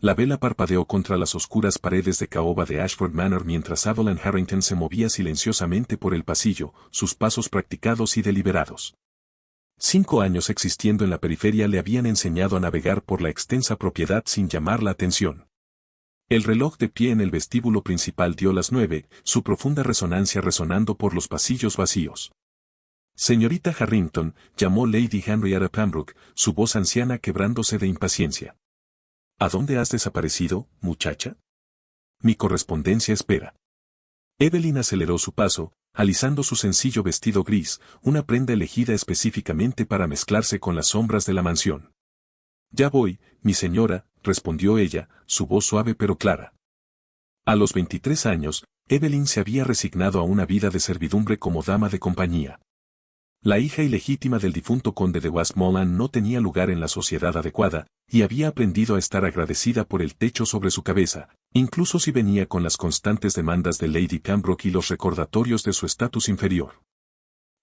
La vela parpadeó contra las oscuras paredes de caoba de Ashford Manor mientras Evelyn Harrington se movía silenciosamente por el pasillo, sus pasos practicados y deliberados. 5 años existiendo en la periferia le habían enseñado a navegar por la extensa propiedad sin llamar la atención. El reloj de pie en el vestíbulo principal dio las 9, su profunda resonancia resonando por los pasillos vacíos. Señorita Harrington, llamó Lady Henrietta Pembroke, su voz anciana quebrándose de impaciencia. ¿A dónde has desaparecido, muchacha? Mi correspondencia espera. Evelyn aceleró su paso, alisando su sencillo vestido gris, una prenda elegida específicamente para mezclarse con las sombras de la mansión. Ya voy, mi señora, respondió ella, su voz suave pero clara. A los 23 años, Evelyn se había resignado a una vida de servidumbre como dama de compañía. La hija ilegítima del difunto conde de Westmoreland no tenía lugar en la sociedad adecuada, y había aprendido a estar agradecida por el techo sobre su cabeza, incluso si venía con las constantes demandas de Lady Pembroke y los recordatorios de su estatus inferior.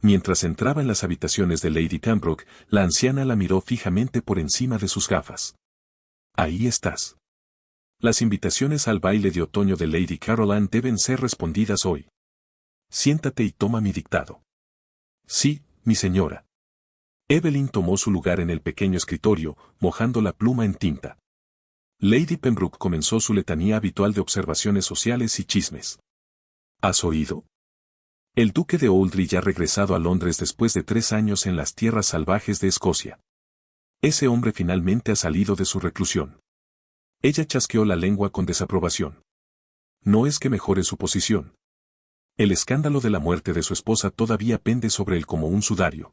Mientras entraba en las habitaciones de Lady Pembroke, la anciana la miró fijamente por encima de sus gafas. Ahí estás. Las invitaciones al baile de otoño de Lady Caroline deben ser respondidas hoy. Siéntate y toma mi dictado. Sí, mi señora. Evelyn tomó su lugar en el pequeño escritorio, mojando la pluma en tinta. Lady Pembroke comenzó su letanía habitual de observaciones sociales y chismes. ¿Has oído? El duque de Oldridge ha regresado a Londres después de 3 años en las tierras salvajes de Escocia. Ese hombre finalmente ha salido de su reclusión. Ella chasqueó la lengua con desaprobación. No es que mejore su posición. El escándalo de la muerte de su esposa todavía pende sobre él como un sudario.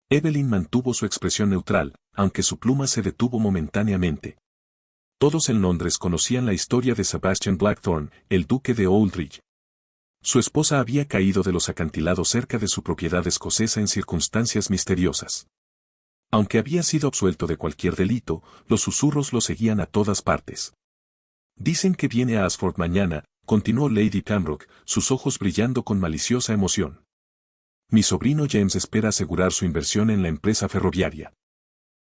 Evelyn mantuvo su expresión neutral, aunque su pluma se detuvo momentáneamente. Todos en Londres conocían la historia de Sebastian Blackthorne, el duque de Oldridge. Su esposa había caído de los acantilados cerca de su propiedad escocesa en circunstancias misteriosas. Aunque había sido absuelto de cualquier delito, los susurros lo seguían a todas partes. Dicen que viene a Ashford mañana, continuó Lady Pembroke, sus ojos brillando con maliciosa emoción. Mi sobrino James espera asegurar su inversión en la empresa ferroviaria.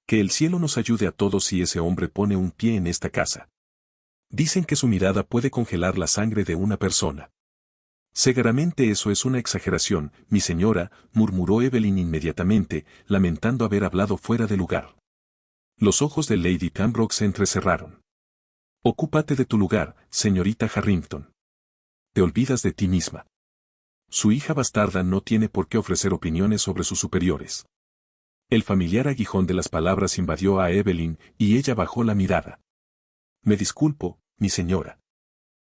Que el cielo nos ayude a todos si ese hombre pone un pie en esta casa. Dicen que su mirada puede congelar la sangre de una persona. Seguramente eso es una exageración, mi señora, murmuró Evelyn inmediatamente, lamentando haber hablado fuera de lugar. Los ojos de Lady Pembroke se entrecerraron. Ocúpate de tu lugar, señorita Harrington. Te olvidas de ti misma. Su hija bastarda no tiene por qué ofrecer opiniones sobre sus superiores. El familiar aguijón de las palabras invadió a Evelyn, y ella bajó la mirada. Me disculpo, mi señora.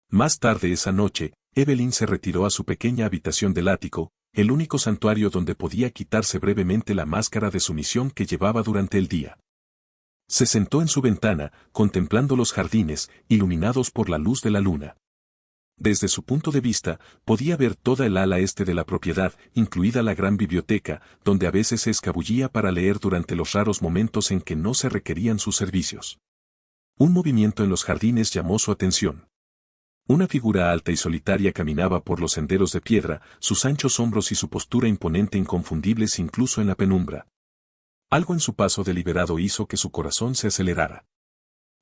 Más tarde esa noche, Evelyn se retiró a su pequeña habitación del ático, el único santuario donde podía quitarse brevemente la máscara de sumisión que llevaba durante el día. Se sentó en su ventana, contemplando los jardines, iluminados por la luz de la luna. Desde su punto de vista, podía ver toda el ala este de la propiedad, incluida la gran biblioteca, donde a veces se escabullía para leer durante los raros momentos en que no se requerían sus servicios. Un movimiento en los jardines llamó su atención. Una figura alta y solitaria caminaba por los senderos de piedra, sus anchos hombros y su postura imponente inconfundibles incluso en la penumbra. Algo en su paso deliberado hizo que su corazón se acelerara.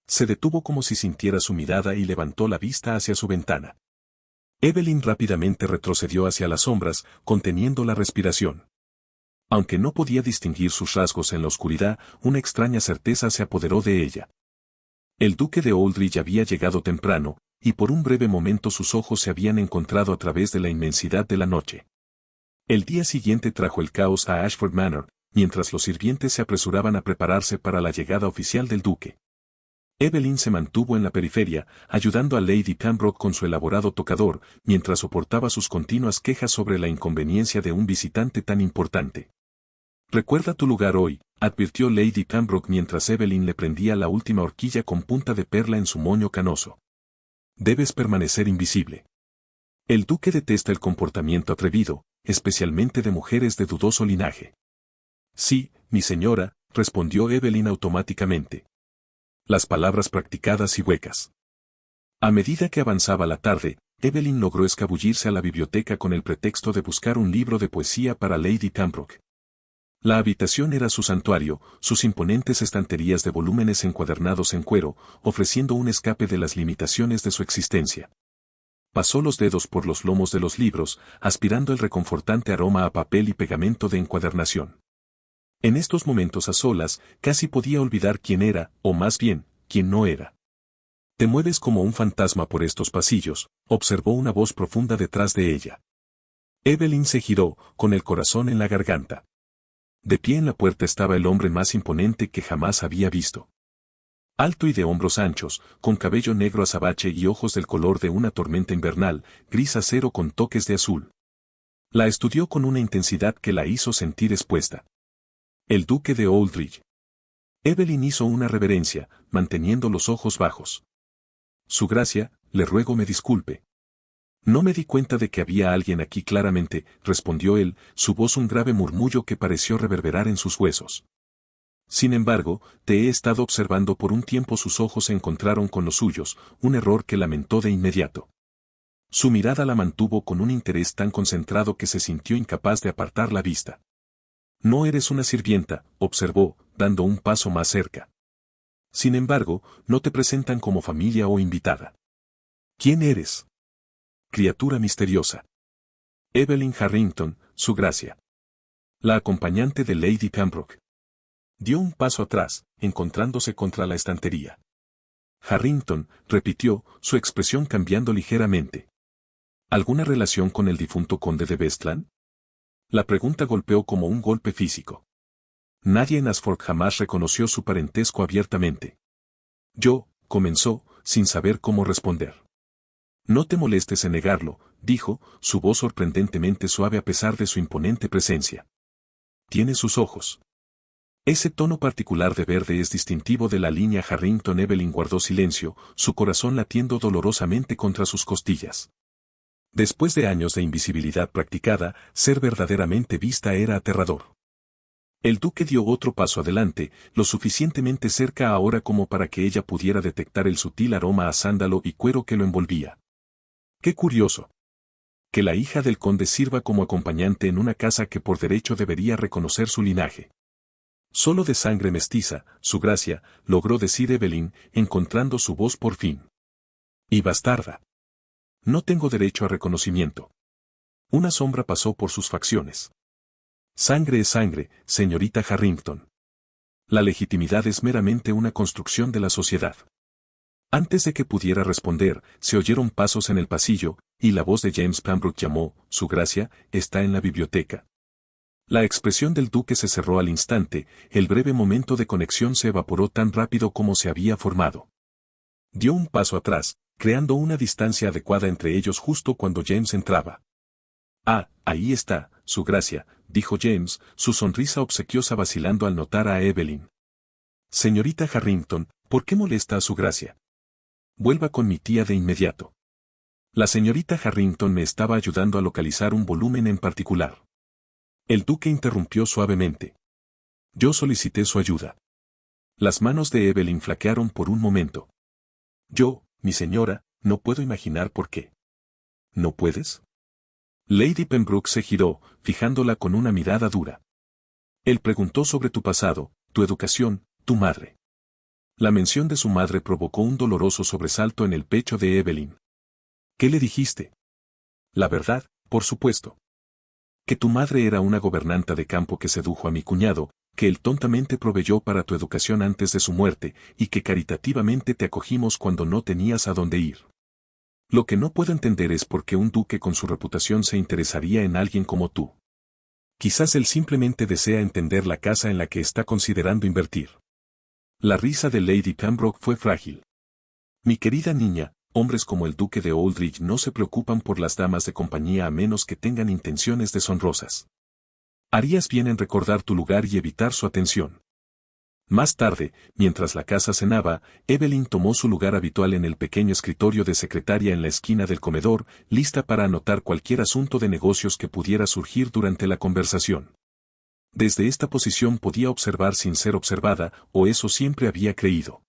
Se detuvo como si sintiera su mirada y levantó la vista hacia su ventana. Evelyn rápidamente retrocedió hacia las sombras, conteniendo la respiración. Aunque no podía distinguir sus rasgos en la oscuridad, una extraña certeza se apoderó de ella. El duque de Oldridge había llegado temprano, y por un breve momento sus ojos se habían encontrado a través de la inmensidad de la noche. El día siguiente trajo el caos a Ashford Manor, mientras los sirvientes se apresuraban a prepararse para la llegada oficial del duque. Evelyn se mantuvo en la periferia, ayudando a Lady Pembroke con su elaborado tocador, mientras soportaba sus continuas quejas sobre la inconveniencia de un visitante tan importante. Recuerda tu lugar hoy, advirtió Lady Pembroke mientras Evelyn le prendía la última horquilla con punta de perla en su moño canoso. Debes permanecer invisible. El duque detesta el comportamiento atrevido, especialmente de mujeres de dudoso linaje. Sí, mi señora, respondió Evelyn automáticamente. Las palabras practicadas y huecas. A medida que avanzaba la tarde, Evelyn logró escabullirse a la biblioteca con el pretexto de buscar un libro de poesía para Lady Pembroke. La habitación era su santuario, sus imponentes estanterías de volúmenes encuadernados en cuero, ofreciendo un escape de las limitaciones de su existencia. Pasó los dedos por los lomos de los libros, aspirando el reconfortante aroma a papel y pegamento de encuadernación. En estos momentos a solas, casi podía olvidar quién era, o más bien, quién no era. «Te mueves como un fantasma por estos pasillos», observó una voz profunda detrás de ella. Evelyn se giró, con el corazón en la garganta. De pie en la puerta estaba el hombre más imponente que jamás había visto. Alto y de hombros anchos, con cabello negro azabache y ojos del color de una tormenta invernal, gris acero con toques de azul. La estudió con una intensidad que la hizo sentir expuesta. El duque de Oldridge. Evelyn hizo una reverencia, manteniendo los ojos bajos. Su gracia, le ruego me disculpe. No me di cuenta de que había alguien aquí claramente, respondió él, su voz un grave murmullo que pareció reverberar en sus huesos. Sin embargo, te he estado observando por un tiempo. Sus ojos se encontraron con los suyos, un error que lamentó de inmediato. Su mirada la mantuvo con un interés tan concentrado que se sintió incapaz de apartar la vista. No eres una sirvienta, observó, dando un paso más cerca. Sin embargo, no te presentan como familia o invitada. ¿Quién eres? Criatura misteriosa. Evelyn Harrington, su gracia. La acompañante de Lady Pembroke. Dio un paso atrás, encontrándose contra la estantería. Harrington, repitió, su expresión cambiando ligeramente. ¿Alguna relación con el difunto conde de Westland? La pregunta golpeó como un golpe físico. Nadie en Ashford jamás reconoció su parentesco abiertamente. Yo, comenzó, sin saber cómo responder. No te molestes en negarlo, dijo, su voz sorprendentemente suave a pesar de su imponente presencia. Tiene sus ojos. Ese tono particular de verde es distintivo de la línea Harrington. Evelyn guardó silencio, su corazón latiendo dolorosamente contra sus costillas. Después de años de invisibilidad practicada, ser verdaderamente vista era aterrador. El duque dio otro paso adelante, lo suficientemente cerca ahora como para que ella pudiera detectar el sutil aroma a sándalo y cuero que lo envolvía. ¡Qué curioso! Que la hija del conde sirva como acompañante en una casa que por derecho debería reconocer su linaje. Solo de sangre mestiza, su gracia, logró decir Evelyn, encontrando su voz por fin. Y bastarda. No tengo derecho a reconocimiento. Una sombra pasó por sus facciones. Sangre es sangre, señorita Harrington. La legitimidad es meramente una construcción de la sociedad. Antes de que pudiera responder, se oyeron pasos en el pasillo, y la voz de James Pembroke llamó, «Su gracia, está en la biblioteca». La expresión del duque se cerró al instante, el breve momento de conexión se evaporó tan rápido como se había formado. Dio un paso atrás, creando una distancia adecuada entre ellos justo cuando James entraba. «Ah, ahí está, su gracia», dijo James, su sonrisa obsequiosa vacilando al notar a Evelyn. «Señorita Harrington, ¿por qué molesta a su gracia? Vuelva con mi tía de inmediato». La señorita Harrington me estaba ayudando a localizar un volumen en particular. El duque interrumpió suavemente. Yo solicité su ayuda. Las manos de Evelyn flaquearon por un momento. Yo, mi señora, no puedo imaginar por qué. ¿No puedes? Lady Pembroke se giró, fijándola con una mirada dura. Él preguntó sobre tu pasado, tu educación, tu madre. La mención de su madre provocó un doloroso sobresalto en el pecho de Evelyn. ¿Qué le dijiste? La verdad, por supuesto. Que tu madre era una gobernanta de campo que sedujo a mi cuñado, que él tontamente proveyó para tu educación antes de su muerte, y que caritativamente te acogimos cuando no tenías a dónde ir. Lo que no puedo entender es por qué un duque con su reputación se interesaría en alguien como tú. Quizás él simplemente desea entender la casa en la que está considerando invertir. La risa de Lady Pembroke fue frágil. Mi querida niña, hombres como el duque de Oldridge no se preocupan por las damas de compañía a menos que tengan intenciones deshonrosas. Harías bien en recordar tu lugar y evitar su atención. Más tarde, mientras la casa cenaba, Evelyn tomó su lugar habitual en el pequeño escritorio de secretaria en la esquina del comedor, lista para anotar cualquier asunto de negocios que pudiera surgir durante la conversación. Desde esta posición podía observar sin ser observada, o eso siempre había creído.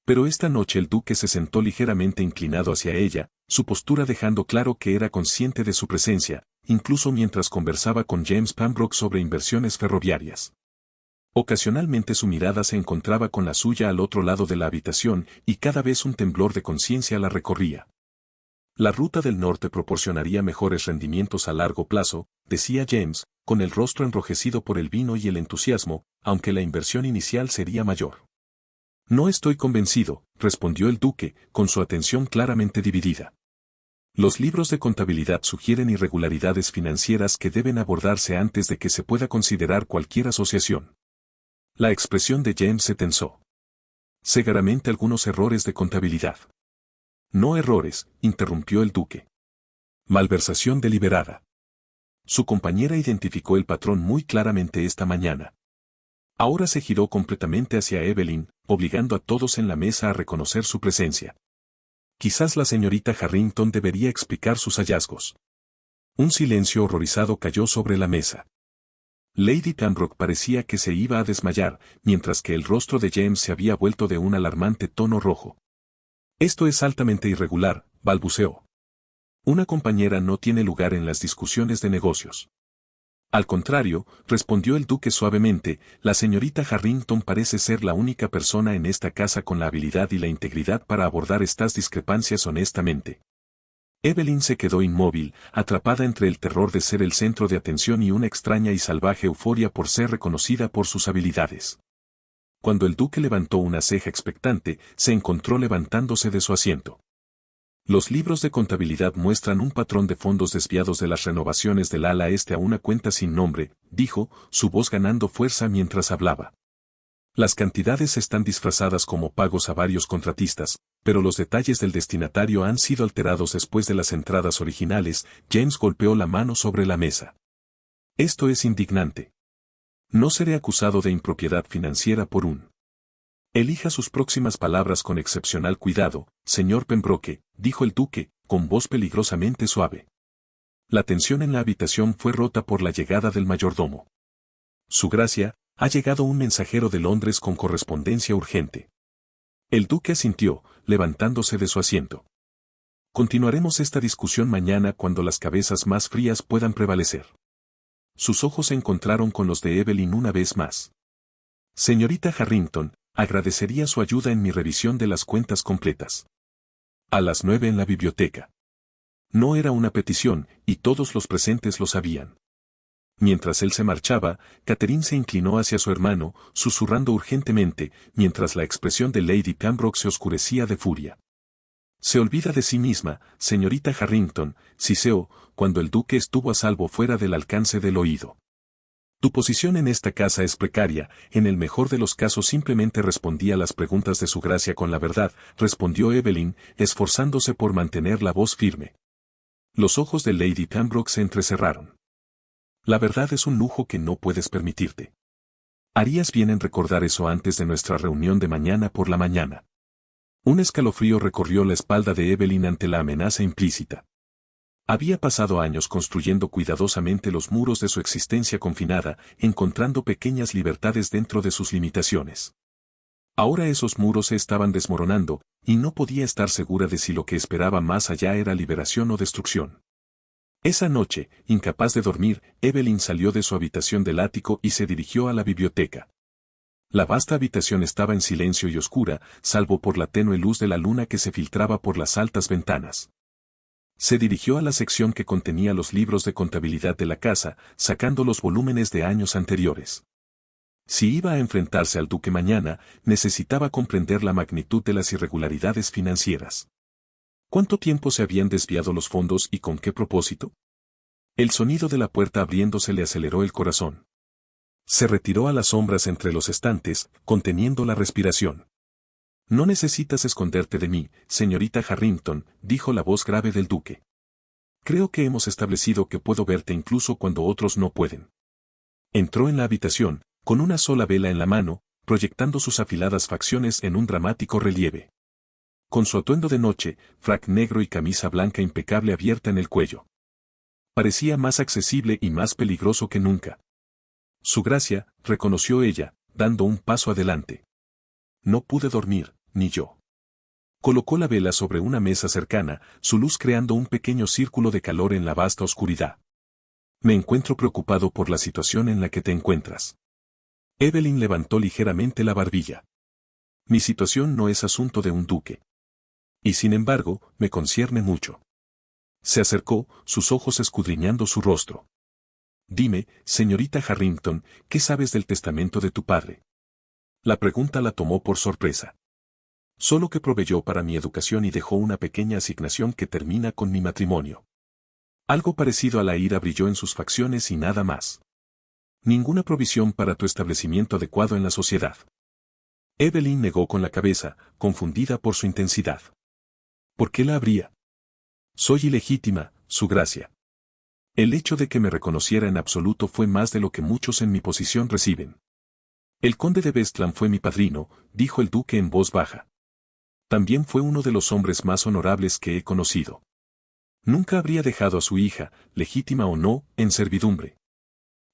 Pero esta noche el duque se sentó ligeramente inclinado hacia ella, su postura dejando claro que era consciente de su presencia, incluso mientras conversaba con James Pembroke sobre inversiones ferroviarias. Ocasionalmente su mirada se encontraba con la suya al otro lado de la habitación y cada vez un temblor de conciencia la recorría. La ruta del norte proporcionaría mejores rendimientos a largo plazo, decía James, con el rostro enrojecido por el vino y el entusiasmo, aunque la inversión inicial sería mayor. No estoy convencido, respondió el duque, con su atención claramente dividida. Los libros de contabilidad sugieren irregularidades financieras que deben abordarse antes de que se pueda considerar cualquier asociación. La expresión de James se tensó. Seguramente algunos errores de contabilidad. No errores, interrumpió el duque. Malversación deliberada. Su compañera identificó el patrón muy claramente esta mañana. Ahora se giró completamente hacia Evelyn, obligando a todos en la mesa a reconocer su presencia. Quizás la señorita Harrington debería explicar sus hallazgos. Un silencio horrorizado cayó sobre la mesa. Lady Pembroke parecía que se iba a desmayar, mientras que el rostro de James se había vuelto de un alarmante tono rojo. Esto es altamente irregular, balbuceó. Una compañera no tiene lugar en las discusiones de negocios. Al contrario, respondió el duque suavemente, la señorita Harrington parece ser la única persona en esta casa con la habilidad y la integridad para abordar estas discrepancias honestamente. Evelyn se quedó inmóvil, atrapada entre el terror de ser el centro de atención y una extraña y salvaje euforia por ser reconocida por sus habilidades. Cuando el duque levantó una ceja expectante, se encontró levantándose de su asiento. Los libros de contabilidad muestran un patrón de fondos desviados de las renovaciones del ala este a una cuenta sin nombre, dijo, su voz ganando fuerza mientras hablaba. Las cantidades están disfrazadas como pagos a varios contratistas, pero los detalles del destinatario han sido alterados después de las entradas originales. James golpeó la mano sobre la mesa. Esto es indignante. No seré acusado de impropiedad financiera por un. Elija sus próximas palabras con excepcional cuidado, señor Pembroke, dijo el duque, con voz peligrosamente suave. La tensión en la habitación fue rota por la llegada del mayordomo. Su gracia, ha llegado un mensajero de Londres con correspondencia urgente. El duque asintió, levantándose de su asiento. Continuaremos esta discusión mañana cuando las cabezas más frías puedan prevalecer. Sus ojos se encontraron con los de Evelyn una vez más. Señorita Harrington, agradecería su ayuda en mi revisión de las cuentas completas. A las 9 en la biblioteca. No era una petición, y todos los presentes lo sabían. Mientras él se marchaba, Catherine se inclinó hacia su hermano, susurrando urgentemente, mientras la expresión de Lady Pembroke se oscurecía de furia. Se olvida de sí misma, señorita Harrington, siseó, cuando el duque estuvo a salvo fuera del alcance del oído. Tu posición en esta casa es precaria, en el mejor de los casos simplemente respondía a las preguntas de su gracia con la verdad, respondió Evelyn, esforzándose por mantener la voz firme. Los ojos de Lady Pembroke se entrecerraron. La verdad es un lujo que no puedes permitirte. Harías bien en recordar eso antes de nuestra reunión de mañana por la mañana. Un escalofrío recorrió la espalda de Evelyn ante la amenaza implícita. Había pasado años construyendo cuidadosamente los muros de su existencia confinada, encontrando pequeñas libertades dentro de sus limitaciones. Ahora esos muros se estaban desmoronando, y no podía estar segura de si lo que esperaba más allá era liberación o destrucción. Esa noche, incapaz de dormir, Evelyn salió de su habitación del ático y se dirigió a la biblioteca. La vasta habitación estaba en silencio y oscura, salvo por la tenue luz de la luna que se filtraba por las altas ventanas. Se dirigió a la sección que contenía los libros de contabilidad de la casa, sacando los volúmenes de años anteriores. Si iba a enfrentarse al duque mañana, necesitaba comprender la magnitud de las irregularidades financieras. ¿Cuánto tiempo se habían desviado los fondos y con qué propósito? El sonido de la puerta abriéndose le aceleró el corazón. Se retiró a las sombras entre los estantes, conteniendo la respiración. No necesitas esconderte de mí, señorita Harrington, dijo la voz grave del duque. Creo que hemos establecido que puedo verte incluso cuando otros no pueden. Entró en la habitación, con una sola vela en la mano, proyectando sus afiladas facciones en un dramático relieve. Con su atuendo de noche, frac negro y camisa blanca impecable abierta en el cuello. Parecía más accesible y más peligroso que nunca. Su gracia, reconoció ella, dando un paso adelante. No pude dormir, ni yo. Colocó la vela sobre una mesa cercana, su luz creando un pequeño círculo de calor en la vasta oscuridad. Me encuentro preocupado por la situación en la que te encuentras. Evelyn levantó ligeramente la barbilla. Mi situación no es asunto de un duque. Y sin embargo, me concierne mucho. Se acercó, sus ojos escudriñando su rostro. Dime, señorita Harrington, ¿qué sabes del testamento de tu padre? La pregunta la tomó por sorpresa. Solo que proveyó para mi educación y dejó una pequeña asignación que termina con mi matrimonio. Algo parecido a la ira brilló en sus facciones y nada más. Ninguna provisión para tu establecimiento adecuado en la sociedad. Evelyn negó con la cabeza, confundida por su intensidad. ¿Por qué la habría? Soy ilegítima, su gracia. El hecho de que me reconociera en absoluto fue más de lo que muchos en mi posición reciben. El conde de Vestland fue mi padrino, dijo el duque en voz baja. También fue uno de los hombres más honorables que he conocido. Nunca habría dejado a su hija, legítima o no, en servidumbre.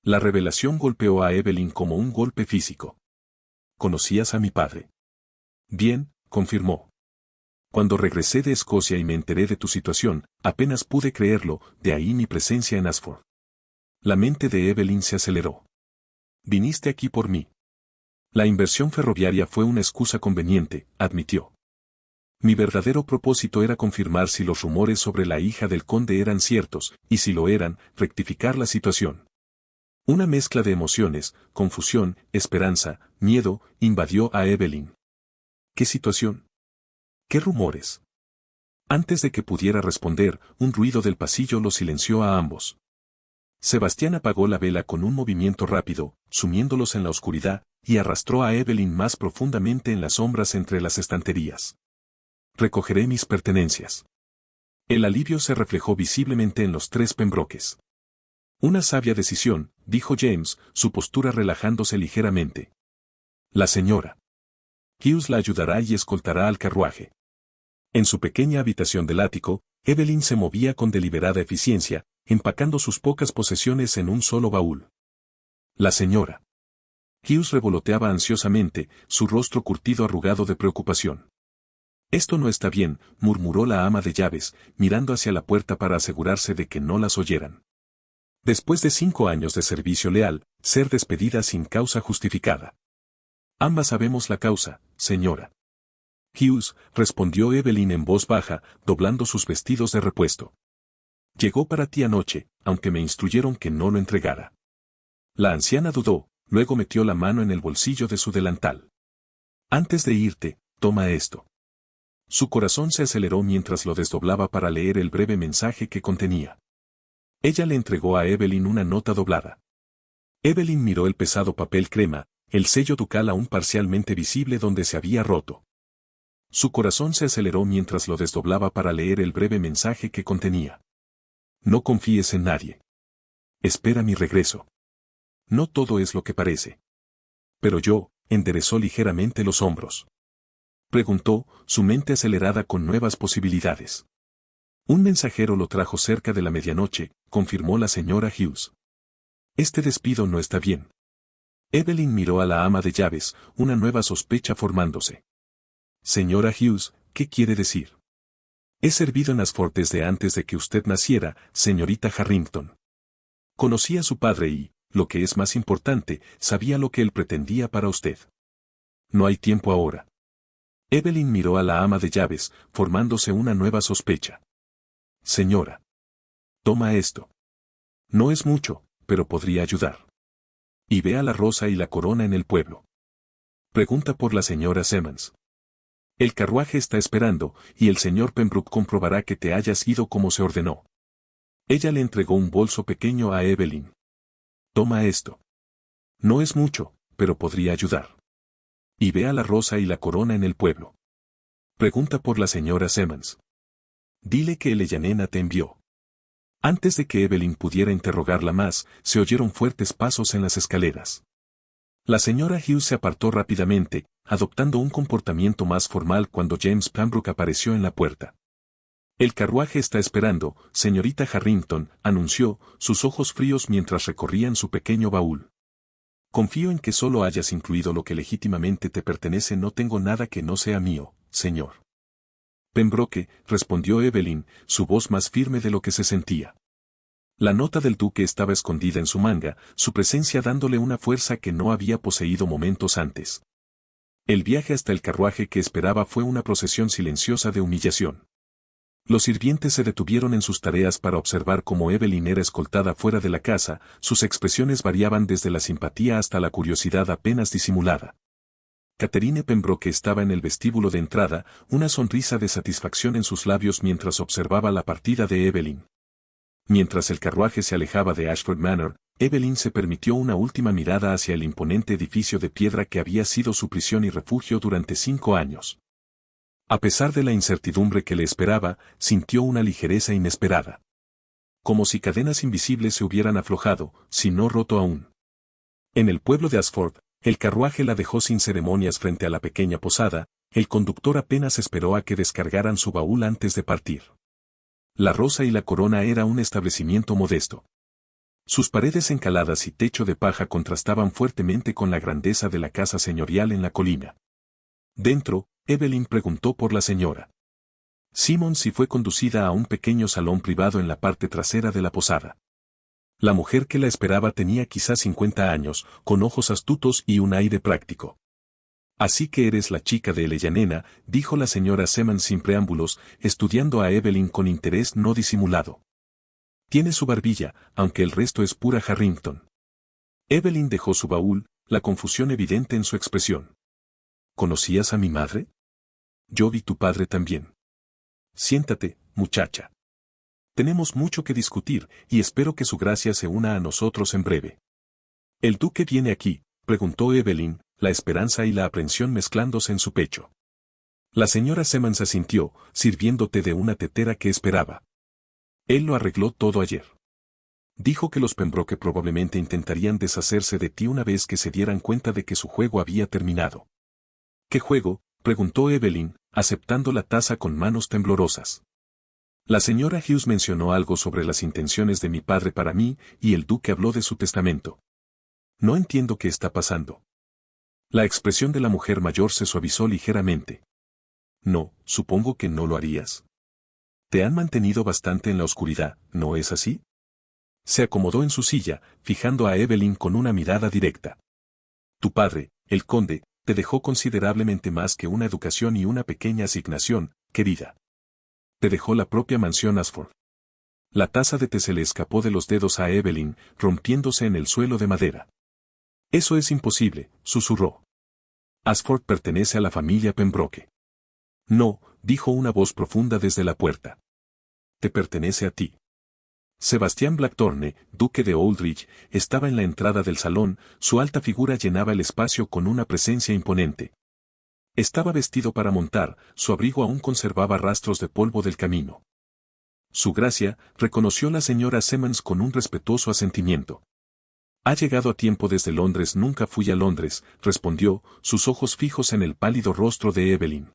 La revelación golpeó a Evelyn como un golpe físico. ¿Conocías a mi padre? Bien, confirmó. Cuando regresé de Escocia y me enteré de tu situación, apenas pude creerlo, de ahí mi presencia en Ashford. La mente de Evelyn se aceleró. Viniste aquí por mí. La inversión ferroviaria fue una excusa conveniente, admitió. Mi verdadero propósito era confirmar si los rumores sobre la hija del conde eran ciertos, y si lo eran, rectificar la situación. Una mezcla de emociones, confusión, esperanza, miedo, invadió a Evelyn. ¿Qué situación? ¿Qué rumores? Antes de que pudiera responder, un ruido del pasillo los silenció a ambos. Sebastián apagó la vela con un movimiento rápido, sumiéndolos en la oscuridad, y arrastró a Evelyn más profundamente en las sombras entre las estanterías. Recogeré mis pertenencias. El alivio se reflejó visiblemente en los tres Pembrokes. Una sabia decisión, dijo James, su postura relajándose ligeramente. La señora Hughes la ayudará y escoltará al carruaje. En su pequeña habitación del ático, Evelyn se movía con deliberada eficiencia, empacando sus pocas posesiones en un solo baúl. La señora Hughes revoloteaba ansiosamente, su rostro curtido arrugado de preocupación. Esto no está bien, murmuró la ama de llaves, mirando hacia la puerta para asegurarse de que no las oyeran. Después de 5 años de servicio leal, ser despedida sin causa justificada. Ambas sabemos la causa, señora Hughes, respondió Evelyn en voz baja, doblando sus vestidos de repuesto. Llegó para ti anoche, aunque me instruyeron que no lo entregara. La anciana dudó, luego metió la mano en el bolsillo de su delantal. Antes de irte, toma esto. Su corazón se aceleró mientras lo desdoblaba para leer el breve mensaje que contenía. Ella le entregó a Evelyn una nota doblada. Evelyn miró el pesado papel crema, el sello ducal aún parcialmente visible donde se había roto. Su corazón se aceleró mientras lo desdoblaba para leer el breve mensaje que contenía. No confíes en nadie. Espera mi regreso. No todo es lo que parece. Pero yo, enderezó ligeramente los hombros. Preguntó, su mente acelerada con nuevas posibilidades. Un mensajero lo trajo cerca de la medianoche, confirmó la señora Hughes. Este despido no está bien. Evelyn miró a la ama de llaves, una nueva sospecha formándose. Señora Hughes, ¿qué quiere decir? He servido en Ashford desde antes de que usted naciera, señorita Harrington. Conocí a su padre y, lo que es más importante, sabía lo que él pretendía para usted. No hay tiempo ahora. Evelyn miró a la ama de llaves, formándose una nueva sospecha. Señora. Toma esto. No es mucho, pero podría ayudar. Y vea la rosa y la corona en el pueblo. Pregunta por la señora Simmons. El carruaje está esperando, y el señor Pembroke comprobará que te hayas ido como se ordenó. Ella le entregó un bolso pequeño a Evelyn. Toma esto. No es mucho, pero podría ayudar. Y vea la rosa y la corona en el pueblo. Pregunta por la señora Simmons. Dile que Eleyanena te envió. Antes de que Evelyn pudiera interrogarla más, se oyeron fuertes pasos en las escaleras. La señora Hughes se apartó rápidamente, adoptando un comportamiento más formal cuando James Pembroke apareció en la puerta. El carruaje está esperando, señorita Harrington, anunció, sus ojos fríos mientras recorrían su pequeño baúl. Confío en que solo hayas incluido lo que legítimamente te pertenece. No tengo nada que no sea mío, señor Pembroke, respondió Evelyn, su voz más firme de lo que se sentía. La nota del duque estaba escondida en su manga, su presencia dándole una fuerza que no había poseído momentos antes. El viaje hasta el carruaje que esperaba fue una procesión silenciosa de humillación. Los sirvientes se detuvieron en sus tareas para observar cómo Evelyn era escoltada fuera de la casa, sus expresiones variaban desde la simpatía hasta la curiosidad apenas disimulada. Catherine Pembroke estaba en el vestíbulo de entrada, una sonrisa de satisfacción en sus labios mientras observaba la partida de Evelyn. Mientras el carruaje se alejaba de Ashford Manor, Evelyn se permitió una última mirada hacia el imponente edificio de piedra que había sido su prisión y refugio durante 5 años. A pesar de la incertidumbre que le esperaba, sintió una ligereza inesperada. Como si cadenas invisibles se hubieran aflojado, si no roto aún. En el pueblo de Ashford, el carruaje la dejó sin ceremonias frente a la pequeña posada, el conductor apenas esperó a que descargaran su baúl antes de partir. La Rosa y la Corona era un establecimiento modesto. Sus paredes encaladas y techo de paja contrastaban fuertemente con la grandeza de la casa señorial en la colina. Dentro, Evelyn preguntó por la señora Simmons y fue conducida a un pequeño salón privado en la parte trasera de la posada. La mujer que la esperaba tenía quizás 50 años, con ojos astutos y un aire práctico. «Así que eres la chica de Eleanor», dijo la señora Simmons sin preámbulos, estudiando a Evelyn con interés no disimulado. «Tiene su barbilla, aunque el resto es pura Harrington». Evelyn dejó su baúl, la confusión evidente en su expresión. «¿Conocías a mi madre?» «Yo vi tu padre también». «Siéntate, muchacha. Tenemos mucho que discutir, y espero que su gracia se una a nosotros en breve». «¿El duque viene aquí?», preguntó Evelyn, la esperanza y la aprensión mezclándose en su pecho. La señora Simmons asintió, sirviéndote de una tetera que esperaba. «Él lo arregló todo ayer. Dijo que los Pembroke probablemente intentarían deshacerse de ti una vez que se dieran cuenta de que su juego había terminado». «¿Qué juego?», preguntó Evelyn, aceptando la taza con manos temblorosas. «La señora Hughes mencionó algo sobre las intenciones de mi padre para mí, y el duque habló de su testamento. No entiendo qué está pasando». La expresión de la mujer mayor se suavizó ligeramente. «No, supongo que no lo harías. Te han mantenido bastante en la oscuridad, ¿no es así?». Se acomodó en su silla, fijando a Evelyn con una mirada directa. «Tu padre, el conde, te dejó considerablemente más que una educación y una pequeña asignación, querida. Te dejó la propia mansión Ashford». La taza de té se le escapó de los dedos a Evelyn, rompiéndose en el suelo de madera. «Eso es imposible», susurró. «Ashford pertenece a la familia Pembroke». «No», dijo una voz profunda desde la puerta. «Te pertenece a ti». Sebastián Blackthorne, duque de Aldridge, estaba en la entrada del salón, su alta figura llenaba el espacio con una presencia imponente. Estaba vestido para montar, su abrigo aún conservaba rastros de polvo del camino. «Su gracia», reconoció la señora Simmons con un respetuoso asentimiento. «Ha llegado a tiempo desde Londres». «Nunca fui a Londres», respondió, sus ojos fijos en el pálido rostro de Evelyn.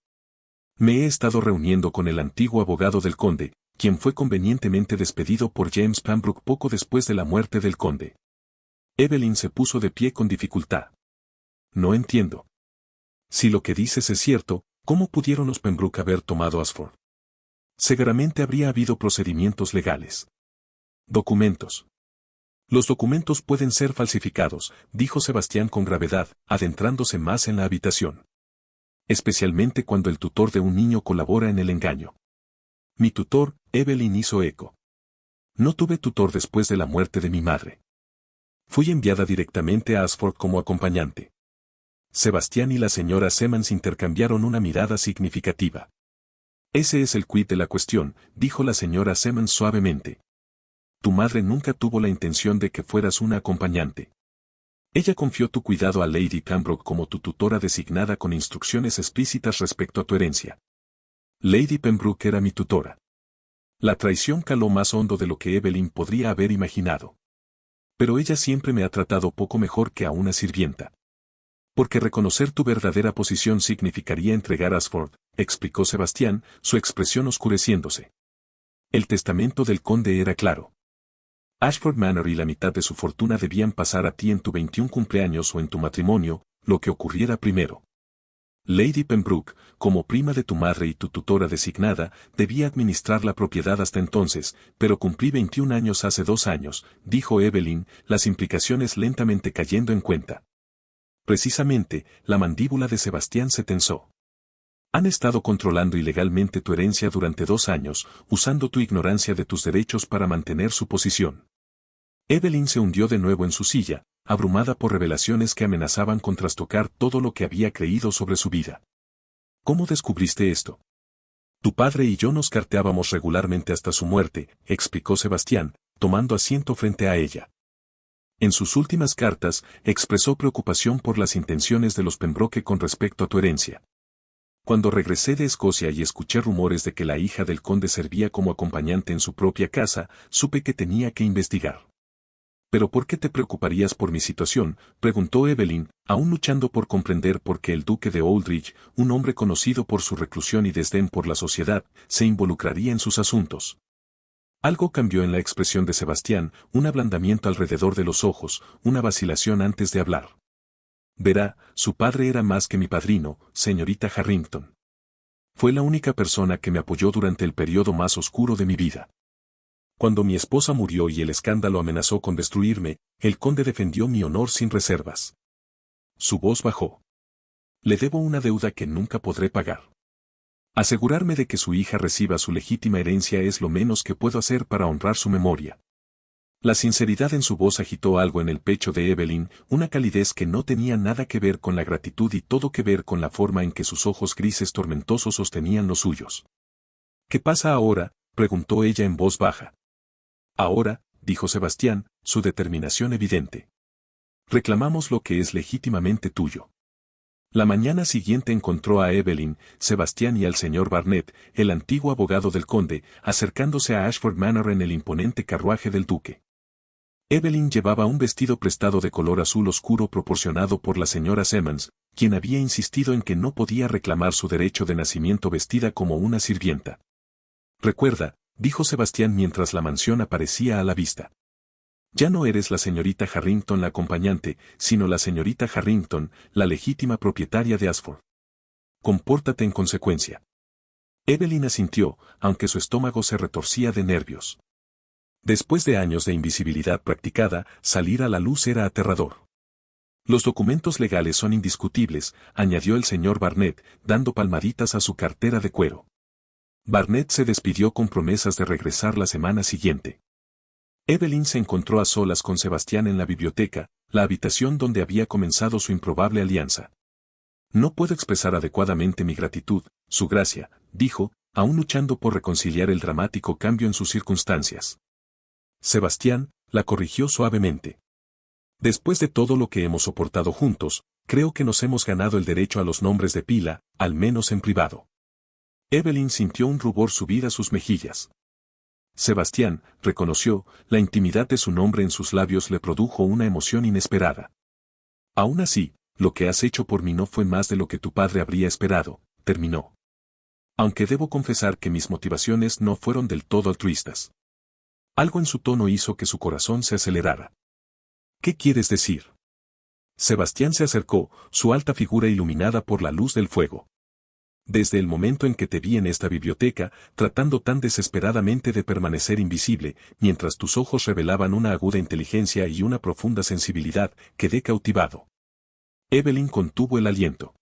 «Me he estado reuniendo con el antiguo abogado del conde, quien fue convenientemente despedido por James Pembroke poco después de la muerte del conde». Evelyn se puso de pie con dificultad. «No entiendo. Si lo que dices es cierto, ¿cómo pudieron los Pembroke haber tomado Ashford?». «Seguramente habría habido procedimientos legales. Documentos». «Los documentos pueden ser falsificados», dijo Sebastián con gravedad, adentrándose más en la habitación. «Especialmente cuando el tutor de un niño colabora en el engaño». «Mi tutor», Evelyn hizo eco. «No tuve tutor después de la muerte de mi madre. Fui enviada directamente a Ashford como acompañante». Sebastián y la señora Simmons intercambiaron una mirada significativa. «Ese es el quid de la cuestión», dijo la señora Simmons suavemente. «Tu madre nunca tuvo la intención de que fueras una acompañante. Ella confió tu cuidado a Lady Pembroke como tu tutora designada con instrucciones explícitas respecto a tu herencia». «Lady Pembroke era mi tutora». La traición caló más hondo de lo que Evelyn podría haber imaginado. «Pero ella siempre me ha tratado poco mejor que a una sirvienta». «Porque reconocer tu verdadera posición significaría entregar a Ashford», explicó Sebastián, su expresión oscureciéndose. «El testamento del conde era claro. Ashford Manor y la mitad de su fortuna debían pasar a ti en tu 21 cumpleaños o en tu matrimonio, lo que ocurriera primero». Lady Pembroke, como prima de tu madre y tu tutora designada, debía administrar la propiedad hasta entonces, pero cumplí 21 años hace 2 años, dijo Evelyn, las implicaciones lentamente cayendo en cuenta. Precisamente, la mandíbula de Sebastián se tensó. Han estado controlando ilegalmente tu herencia durante 2 años, usando tu ignorancia de tus derechos para mantener su posición. Evelyn se hundió de nuevo en su silla, abrumada por revelaciones que amenazaban con trastocar todo lo que había creído sobre su vida. ¿Cómo descubriste esto? Tu padre y yo nos carteábamos regularmente hasta su muerte, explicó Sebastián, tomando asiento frente a ella. En sus últimas cartas, expresó preocupación por las intenciones de los Pembroke con respecto a tu herencia. Cuando regresé de Escocia y escuché rumores de que la hija del conde servía como acompañante en su propia casa, supe que tenía que investigar. ¿Pero por qué te preocuparías por mi situación?, preguntó Evelyn, aún luchando por comprender por qué el duque de Aldridge, un hombre conocido por su reclusión y desdén por la sociedad, se involucraría en sus asuntos. Algo cambió en la expresión de Sebastián, un ablandamiento alrededor de los ojos, una vacilación antes de hablar. Verá, su padre era más que mi padrino, señorita Harrington. Fue la única persona que me apoyó durante el periodo más oscuro de mi vida. Cuando mi esposa murió y el escándalo amenazó con destruirme, el conde defendió mi honor sin reservas. Su voz bajó. Le debo una deuda que nunca podré pagar. Asegurarme de que su hija reciba su legítima herencia es lo menos que puedo hacer para honrar su memoria. La sinceridad en su voz agitó algo en el pecho de Evelyn, una calidez que no tenía nada que ver con la gratitud y todo que ver con la forma en que sus ojos grises tormentosos sostenían los suyos. ¿Qué pasa ahora?, preguntó ella en voz baja. Ahora, dijo Sebastián, su determinación evidente. Reclamamos lo que es legítimamente tuyo. La mañana siguiente encontró a Evelyn, Sebastián y al señor Barnett, el antiguo abogado del conde, acercándose a Ashford Manor en el imponente carruaje del duque. Evelyn llevaba un vestido prestado de color azul oscuro proporcionado por la señora Simmons, quien había insistido en que no podía reclamar su derecho de nacimiento vestida como una sirvienta. Recuerda, dijo Sebastián mientras la mansión aparecía a la vista. Ya no eres la señorita Harrington la acompañante, sino la señorita Harrington, la legítima propietaria de Ashford. Compórtate en consecuencia. Evelyn asintió, aunque su estómago se retorcía de nervios. Después de años de invisibilidad practicada, salir a la luz era aterrador. Los documentos legales son indiscutibles, añadió el señor Barnett, dando palmaditas a su cartera de cuero. Barnett se despidió con promesas de regresar la semana siguiente. Evelyn se encontró a solas con Sebastián en la biblioteca, la habitación donde había comenzado su improbable alianza. No puedo expresar adecuadamente mi gratitud, su gracia, dijo, aún luchando por reconciliar el dramático cambio en sus circunstancias. Sebastián, la corrigió suavemente. Después de todo lo que hemos soportado juntos, creo que nos hemos ganado el derecho a los nombres de pila, al menos en privado. Evelyn sintió un rubor subir a sus mejillas. Sebastián, reconoció, la intimidad de su nombre en sus labios le produjo una emoción inesperada. Aún así, lo que has hecho por mí no fue más de lo que tu padre habría esperado, terminó. Aunque debo confesar que mis motivaciones no fueron del todo altruistas. Algo en su tono hizo que su corazón se acelerara. ¿Qué quieres decir? Sebastián se acercó, su alta figura iluminada por la luz del fuego. Desde el momento en que te vi en esta biblioteca, tratando tan desesperadamente de permanecer invisible, mientras tus ojos revelaban una aguda inteligencia y una profunda sensibilidad, quedé cautivado. Evelyn contuvo el aliento.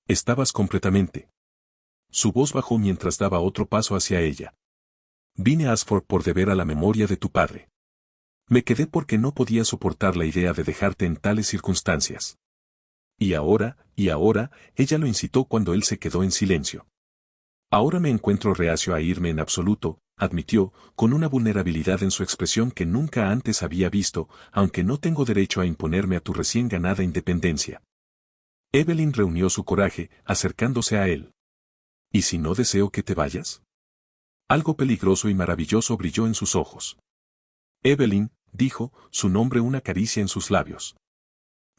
Estabas completamente. Su voz bajó mientras daba otro paso hacia ella. Vine a Ashford por deber a la memoria de tu padre. Me quedé porque no podía soportar la idea de dejarte en tales circunstancias. Y ahora, ella lo incitó cuando él se quedó en silencio. Ahora me encuentro reacio a irme en absoluto, admitió, con una vulnerabilidad en su expresión que nunca antes había visto, aunque no tengo derecho a imponerme a tu recién ganada independencia. Evelyn reunió su coraje, acercándose a él. ¿Y si no deseo que te vayas? Algo peligroso y maravilloso brilló en sus ojos. Evelyn, dijo, su nombre una caricia en sus labios.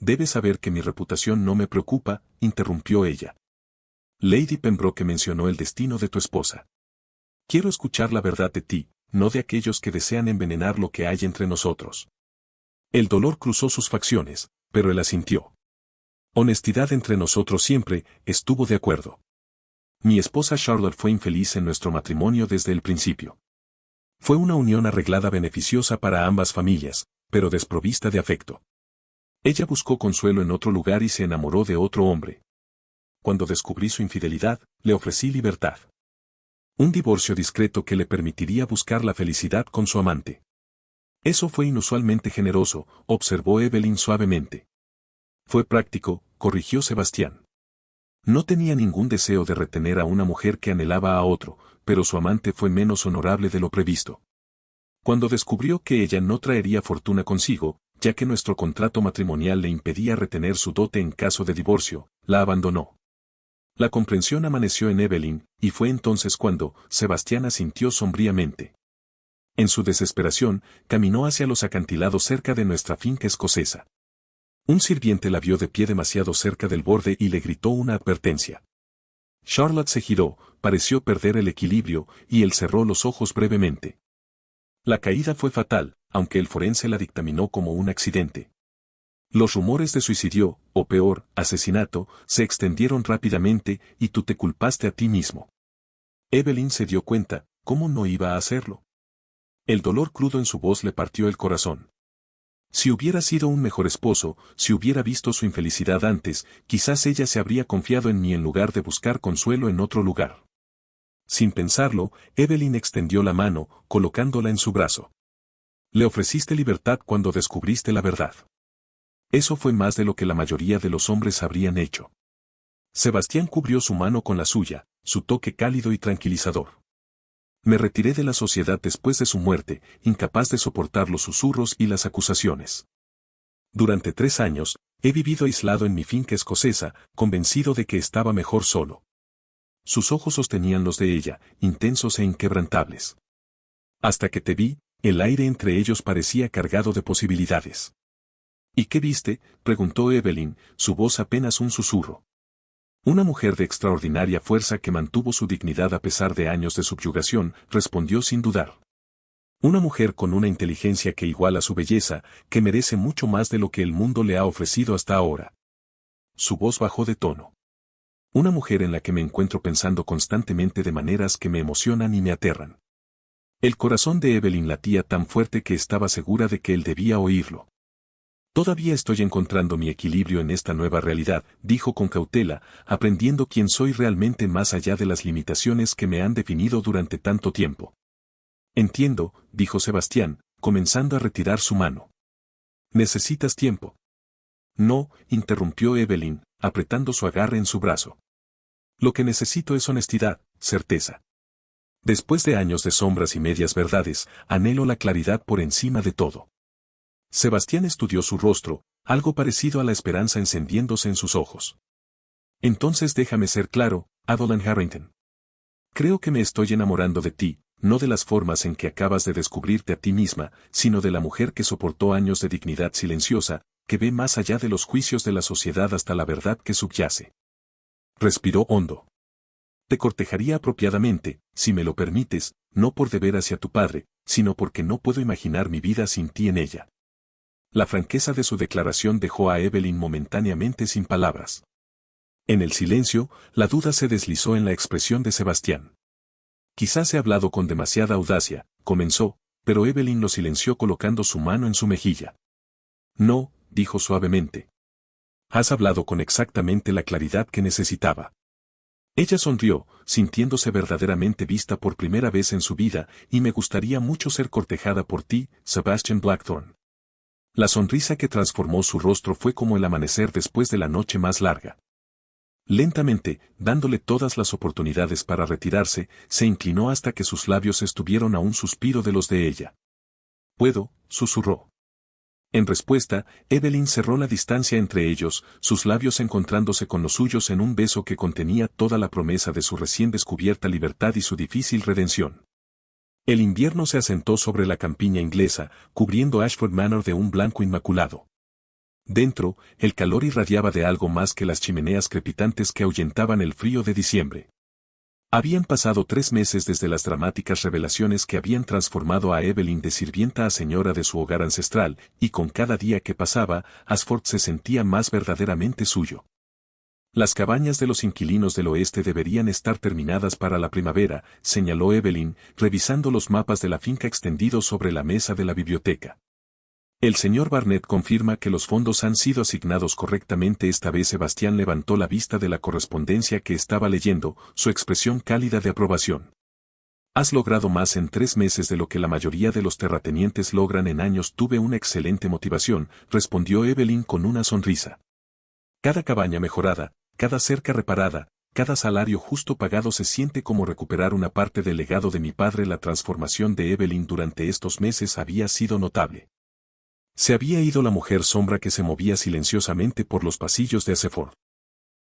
Debes saber que mi reputación no me preocupa, interrumpió ella. Lady Pembroke mencionó el destino de tu esposa. Quiero escuchar la verdad de ti, no de aquellos que desean envenenar lo que hay entre nosotros. El dolor cruzó sus facciones, pero él asintió. Honestidad entre nosotros siempre, estuvo de acuerdo. Mi esposa Charlotte fue infeliz en nuestro matrimonio desde el principio. Fue una unión arreglada beneficiosa para ambas familias, pero desprovista de afecto. Ella buscó consuelo en otro lugar y se enamoró de otro hombre. Cuando descubrí su infidelidad, le ofrecí libertad. Un divorcio discreto que le permitiría buscar la felicidad con su amante. Eso fue inusualmente generoso, observó Evelyn suavemente. Fue práctico, corrigió Sebastián. No tenía ningún deseo de retener a una mujer que anhelaba a otro, pero su amante fue menos honorable de lo previsto. Cuando descubrió que ella no traería fortuna consigo, ya que nuestro contrato matrimonial le impedía retener su dote en caso de divorcio, la abandonó. La comprensión amaneció en Evelyn, y fue entonces cuando Sebastián asintió sombríamente. En su desesperación, caminó hacia los acantilados cerca de nuestra finca escocesa. Un sirviente la vio de pie demasiado cerca del borde y le gritó una advertencia. Charlotte se giró, pareció perder el equilibrio, y él cerró los ojos brevemente. La caída fue fatal, aunque el forense la dictaminó como un accidente. Los rumores de suicidio, o peor, asesinato, se extendieron rápidamente y tú te culpaste a ti mismo. Evelyn se dio cuenta, ¿cómo no iba a hacerlo? El dolor crudo en su voz le partió el corazón. Si hubiera sido un mejor esposo, si hubiera visto su infelicidad antes, quizás ella se habría confiado en mí en lugar de buscar consuelo en otro lugar. Sin pensarlo, Evelyn extendió la mano, colocándola en su brazo. Le ofreciste libertad cuando descubriste la verdad. Eso fue más de lo que la mayoría de los hombres habrían hecho. Sebastián cubrió su mano con la suya, su toque cálido y tranquilizador. Me retiré de la sociedad después de su muerte, incapaz de soportar los susurros y las acusaciones. Durante 3 años, he vivido aislado en mi finca escocesa, convencido de que estaba mejor solo. Sus ojos sostenían los de ella, intensos e inquebrantables. Hasta que te vi, el aire entre ellos parecía cargado de posibilidades. ¿Y qué viste?, preguntó Evelyn, su voz apenas un susurro. Una mujer de extraordinaria fuerza que mantuvo su dignidad a pesar de años de subyugación, respondió sin dudar. Una mujer con una inteligencia que iguala su belleza, que merece mucho más de lo que el mundo le ha ofrecido hasta ahora. Su voz bajó de tono. Una mujer en la que me encuentro pensando constantemente de maneras que me emocionan y me aterran. El corazón de Evelyn latía tan fuerte que estaba segura de que él debía oírlo. Todavía estoy encontrando mi equilibrio en esta nueva realidad, dijo con cautela, aprendiendo quién soy realmente más allá de las limitaciones que me han definido durante tanto tiempo. Entiendo, dijo Sebastián, comenzando a retirar su mano. ¿Necesitas tiempo? No, interrumpió Evelyn, apretando su agarre en su brazo. Lo que necesito es honestidad, certeza. Después de años de sombras y medias verdades, anhelo la claridad por encima de todo. Sebastián estudió su rostro, algo parecido a la esperanza encendiéndose en sus ojos. Entonces déjame ser claro, Adeline Harrington. Creo que me estoy enamorando de ti, no de las formas en que acabas de descubrirte a ti misma, sino de la mujer que soportó años de dignidad silenciosa, que ve más allá de los juicios de la sociedad hasta la verdad que subyace. Respiró hondo. Te cortejaría apropiadamente, si me lo permites, no por deber hacia tu padre, sino porque no puedo imaginar mi vida sin ti en ella. La franqueza de su declaración dejó a Evelyn momentáneamente sin palabras. En el silencio, la duda se deslizó en la expresión de Sebastián. Quizás he hablado con demasiada audacia, comenzó, pero Evelyn lo silenció colocando su mano en su mejilla. No, dijo suavemente. Has hablado con exactamente la claridad que necesitaba. Ella sonrió, sintiéndose verdaderamente vista por primera vez en su vida, y me gustaría mucho ser cortejada por ti, Sebastian Blackthorne. La sonrisa que transformó su rostro fue como el amanecer después de la noche más larga. Lentamente, dándole todas las oportunidades para retirarse, se inclinó hasta que sus labios estuvieron a un suspiro de los de ella. «Puedo», susurró. En respuesta, Evelyn cerró la distancia entre ellos, sus labios encontrándose con los suyos en un beso que contenía toda la promesa de su recién descubierta libertad y su difícil redención. El invierno se asentó sobre la campiña inglesa, cubriendo Ashford Manor de un blanco inmaculado. Dentro, el calor irradiaba de algo más que las chimeneas crepitantes que ahuyentaban el frío de diciembre. Habían pasado 3 meses desde las dramáticas revelaciones que habían transformado a Evelyn de sirvienta a señora de su hogar ancestral, y con cada día que pasaba, Ashford se sentía más verdaderamente suyo. Las cabañas de los inquilinos del oeste deberían estar terminadas para la primavera, señaló Evelyn, revisando los mapas de la finca extendidos sobre la mesa de la biblioteca. El señor Barnett confirma que los fondos han sido asignados correctamente. Esta vez Sebastián levantó la vista de la correspondencia que estaba leyendo, su expresión cálida de aprobación. Has logrado más en 3 meses de lo que la mayoría de los terratenientes logran en años. Tuve una excelente motivación, respondió Evelyn con una sonrisa. Cada cabaña mejorada, cada cerca reparada, cada salario justo pagado se siente como recuperar una parte del legado de mi padre. La transformación de Evelyn durante estos meses había sido notable. Se había ido la mujer sombra que se movía silenciosamente por los pasillos de Ashford.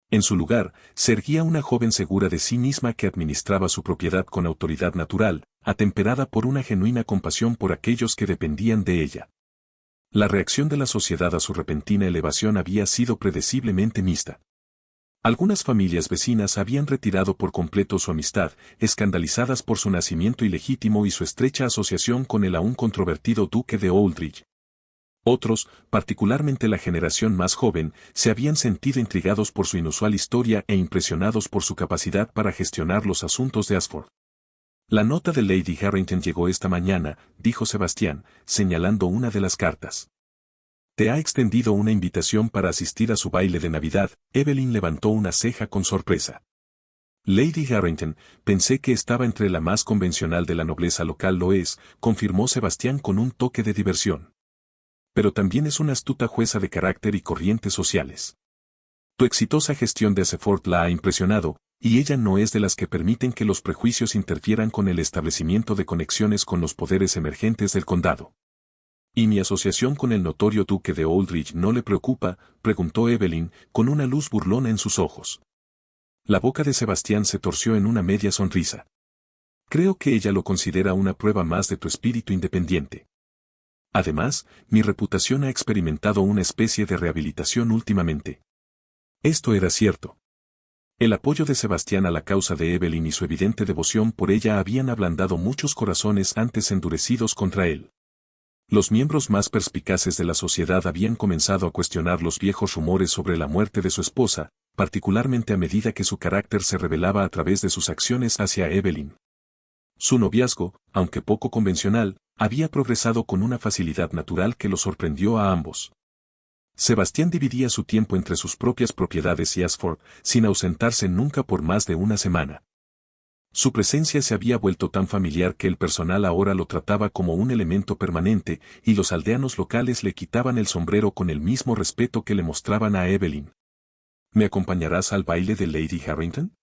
En su lugar, se erguía una joven segura de sí misma que administraba su propiedad con autoridad natural, atemperada por una genuina compasión por aquellos que dependían de ella. La reacción de la sociedad a su repentina elevación había sido predeciblemente mixta. Algunas familias vecinas habían retirado por completo su amistad, escandalizadas por su nacimiento ilegítimo y su estrecha asociación con el aún controvertido duque de Aldridge. Otros, particularmente la generación más joven, se habían sentido intrigados por su inusual historia e impresionados por su capacidad para gestionar los asuntos de Ashford. La nota de Lady Harrington llegó esta mañana, dijo Sebastián, señalando una de las cartas. Te ha extendido una invitación para asistir a su baile de Navidad. Evelyn levantó una ceja con sorpresa. Lady Harrington, pensé que estaba entre la más convencional de la nobleza local. Lo es, confirmó Sebastián con un toque de diversión. Pero también es una astuta jueza de carácter y corrientes sociales. Tu exitosa gestión de Ashford la ha impresionado, y ella no es de las que permiten que los prejuicios interfieran con el establecimiento de conexiones con los poderes emergentes del condado. ¿Y mi asociación con el notorio duque de Aldridge no le preocupa?, preguntó Evelyn, con una luz burlona en sus ojos. La boca de Sebastián se torció en una media sonrisa. Creo que ella lo considera una prueba más de tu espíritu independiente. Además, mi reputación ha experimentado una especie de rehabilitación últimamente. Esto era cierto. El apoyo de Sebastián a la causa de Evelyn y su evidente devoción por ella habían ablandado muchos corazones antes endurecidos contra él. Los miembros más perspicaces de la sociedad habían comenzado a cuestionar los viejos rumores sobre la muerte de su esposa, particularmente a medida que su carácter se revelaba a través de sus acciones hacia Evelyn. Su noviazgo, aunque poco convencional, había progresado con una facilidad natural que lo sorprendió a ambos. Sebastián dividía su tiempo entre sus propias propiedades y Ashford, sin ausentarse nunca por más de una semana. Su presencia se había vuelto tan familiar que el personal ahora lo trataba como un elemento permanente, y los aldeanos locales le quitaban el sombrero con el mismo respeto que le mostraban a Evelyn. ¿Me acompañarás al baile de Lady Harrington?,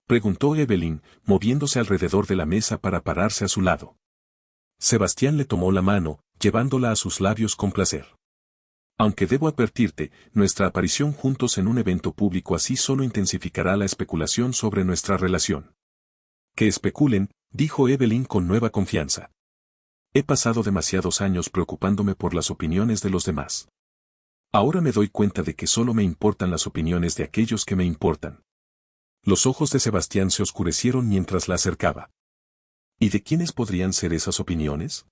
preguntó Evelyn, moviéndose alrededor de la mesa para pararse a su lado. Sebastián le tomó la mano, llevándola a sus labios con placer. Aunque debo advertirte, nuestra aparición juntos en un evento público así solo intensificará la especulación sobre nuestra relación. Que especulen, dijo Evelyn con nueva confianza. He pasado demasiados años preocupándome por las opiniones de los demás. Ahora me doy cuenta de que solo me importan las opiniones de aquellos que me importan. Los ojos de Sebastián se oscurecieron mientras la acercaba. ¿Y de quiénes podrían ser esas opiniones?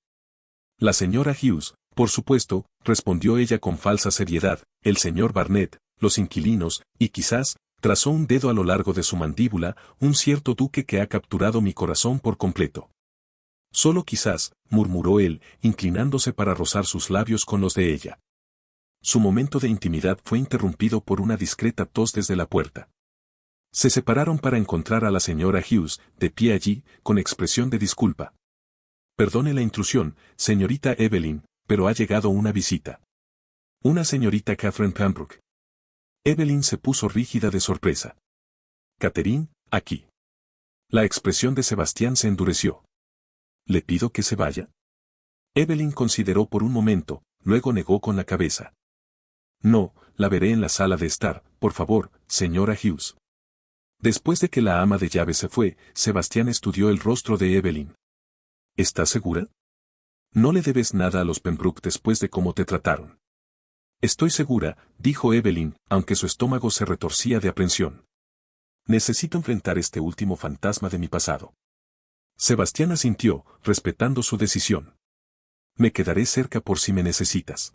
La señora Hughes, por supuesto, respondió ella con falsa seriedad, el señor Barnett, los inquilinos, y quizás, trazó un dedo a lo largo de su mandíbula, un cierto duque que ha capturado mi corazón por completo. Solo quizás, murmuró él, inclinándose para rozar sus labios con los de ella. Su momento de intimidad fue interrumpido por una discreta tos desde la puerta. Se separaron para encontrar a la señora Hughes, de pie allí, con expresión de disculpa. Perdone la intrusión, señorita Evelyn, pero ha llegado una visita. Una señorita Catherine Pembroke. Evelyn se puso rígida de sorpresa. Catherine, aquí. La expresión de Sebastián se endureció. ¿Le pido que se vaya? Evelyn consideró por un momento, luego negó con la cabeza. No, la veré en la sala de estar, por favor, señora Hughes. Después de que la ama de llaves se fue, Sebastián estudió el rostro de Evelyn. ¿Estás segura? No le debes nada a los Pembroke después de cómo te trataron. Estoy segura, dijo Evelyn, aunque su estómago se retorcía de aprensión. Necesito enfrentar este último fantasma de mi pasado. Sebastián asintió, respetando su decisión. Me quedaré cerca por si me necesitas.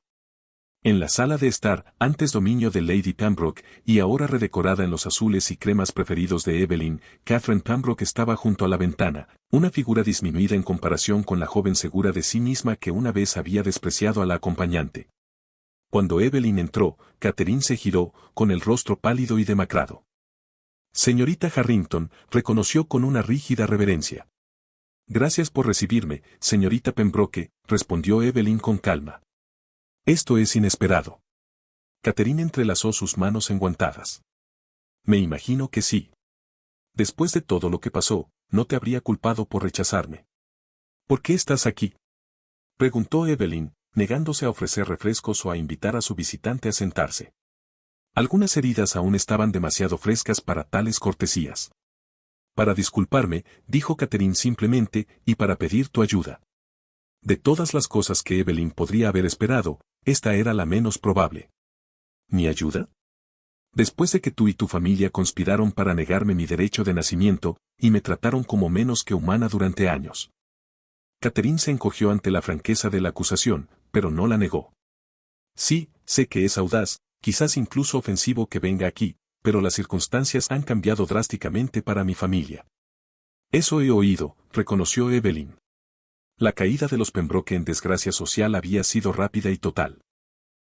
En la sala de estar, antes dominio de Lady Pembroke, y ahora redecorada en los azules y cremas preferidos de Evelyn, Catherine Pembroke estaba junto a la ventana, una figura disminuida en comparación con la joven segura de sí misma que una vez había despreciado a la acompañante. Cuando Evelyn entró, Catherine se giró, con el rostro pálido y demacrado. Señorita Harrington, reconoció con una rígida reverencia. Gracias por recibirme, señorita Pembroke, respondió Evelyn con calma. Esto es inesperado. Catherine entrelazó sus manos enguantadas. Me imagino que sí. Después de todo lo que pasó, no te habría culpado por rechazarme. ¿Por qué estás aquí? Preguntó Evelyn, negándose a ofrecer refrescos o a invitar a su visitante a sentarse. Algunas heridas aún estaban demasiado frescas para tales cortesías. Para disculparme, dijo Catherine simplemente, y para pedir tu ayuda. De todas las cosas que Evelyn podría haber esperado, esta era la menos probable. ¿Mi ayuda? Después de que tú y tu familia conspiraron para negarme mi derecho de nacimiento, y me trataron como menos que humana durante años. Catherine se encogió ante la franqueza de la acusación, pero no la negó. Sí, sé que es audaz, quizás incluso ofensivo que venga aquí, pero las circunstancias han cambiado drásticamente para mi familia. Eso he oído, reconoció Evelyn. La caída de los Pembroke en desgracia social había sido rápida y total.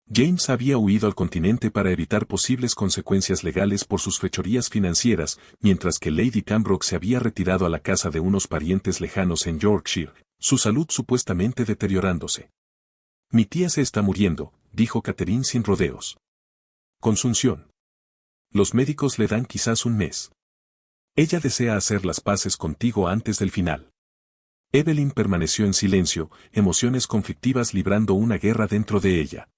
James había huido al continente para evitar posibles consecuencias legales por sus fechorías financieras, mientras que Lady Pembroke se había retirado a la casa de unos parientes lejanos en Yorkshire, su salud supuestamente deteriorándose. Mi tía se está muriendo, dijo Catherine sin rodeos. Consunción. Los médicos le dan quizás un mes. Ella desea hacer las paces contigo antes del final. Evelyn permaneció en silencio, emociones conflictivas librando una guerra dentro de ella.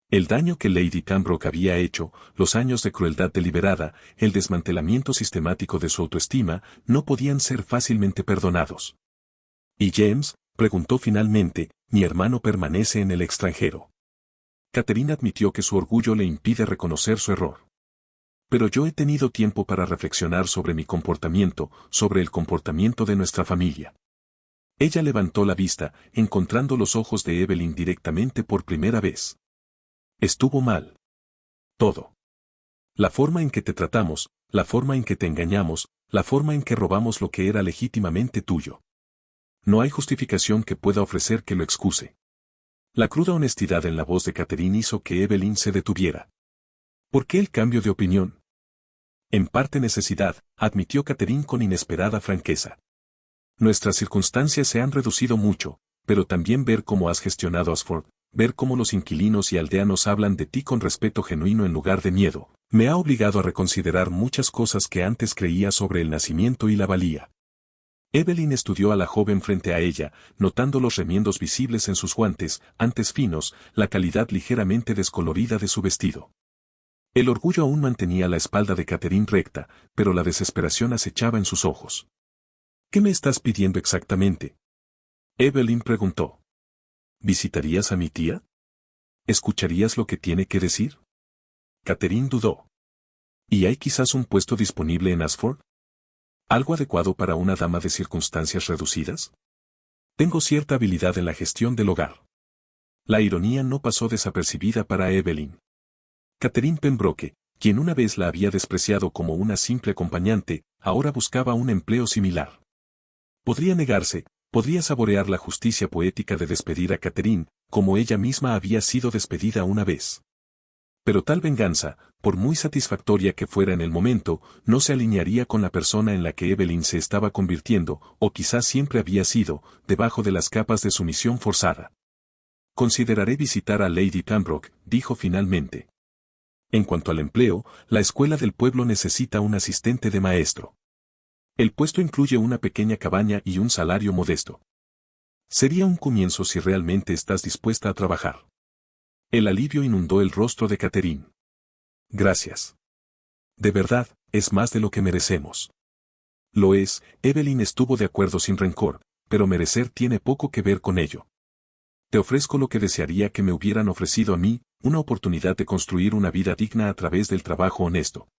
El daño que Lady Pembroke había hecho, los años de crueldad deliberada, el desmantelamiento sistemático de su autoestima, no podían ser fácilmente perdonados. ¿Y James? Preguntó finalmente, mi hermano permanece en el extranjero. Catherine admitió que su orgullo le impide reconocer su error. Pero yo he tenido tiempo para reflexionar sobre mi comportamiento, sobre el comportamiento de nuestra familia. Ella levantó la vista, encontrando los ojos de Evelyn directamente por primera vez. Estuvo mal. Todo. La forma en que te tratamos, la forma en que te engañamos, la forma en que robamos lo que era legítimamente tuyo. No hay justificación que pueda ofrecer que lo excuse. La cruda honestidad en la voz de Catherine hizo que Evelyn se detuviera. ¿Por qué el cambio de opinión? En parte necesidad, admitió Catherine con inesperada franqueza. Nuestras circunstancias se han reducido mucho, pero también ver cómo has gestionado Ashford, ver cómo los inquilinos y aldeanos hablan de ti con respeto genuino en lugar de miedo, me ha obligado a reconsiderar muchas cosas que antes creía sobre el nacimiento y la valía. Evelyn estudió a la joven frente a ella, notando los remiendos visibles en sus guantes, antes finos, la calidad ligeramente descolorida de su vestido. El orgullo aún mantenía la espalda de Catherine recta, pero la desesperación acechaba en sus ojos. ¿Qué me estás pidiendo exactamente? Evelyn preguntó. ¿Visitarías a mi tía? ¿Escucharías lo que tiene que decir? Catherine dudó. ¿Y hay quizás un puesto disponible en Ashford? ¿Algo adecuado para una dama de circunstancias reducidas? Tengo cierta habilidad en la gestión del hogar. La ironía no pasó desapercibida para Evelyn. Catherine Pembroke, quien una vez la había despreciado como una simple acompañante, ahora buscaba un empleo similar. Podría negarse, podría saborear la justicia poética de despedir a Catherine, como ella misma había sido despedida una vez. Pero tal venganza, por muy satisfactoria que fuera en el momento, no se alinearía con la persona en la que Evelyn se estaba convirtiendo, o quizás siempre había sido, debajo de las capas de sumisión forzada. Consideraré visitar a Lady Pembroke, dijo finalmente. En cuanto al empleo, la escuela del pueblo necesita un asistente de maestro. El puesto incluye una pequeña cabaña y un salario modesto. Sería un comienzo si realmente estás dispuesta a trabajar. El alivio inundó el rostro de Catherine. Gracias. De verdad, es más de lo que merecemos. Lo es, Evelyn estuvo de acuerdo sin rencor, pero merecer tiene poco que ver con ello. Te ofrezco lo que desearía que me hubieran ofrecido a mí, una oportunidad de construir una vida digna a través del trabajo honesto.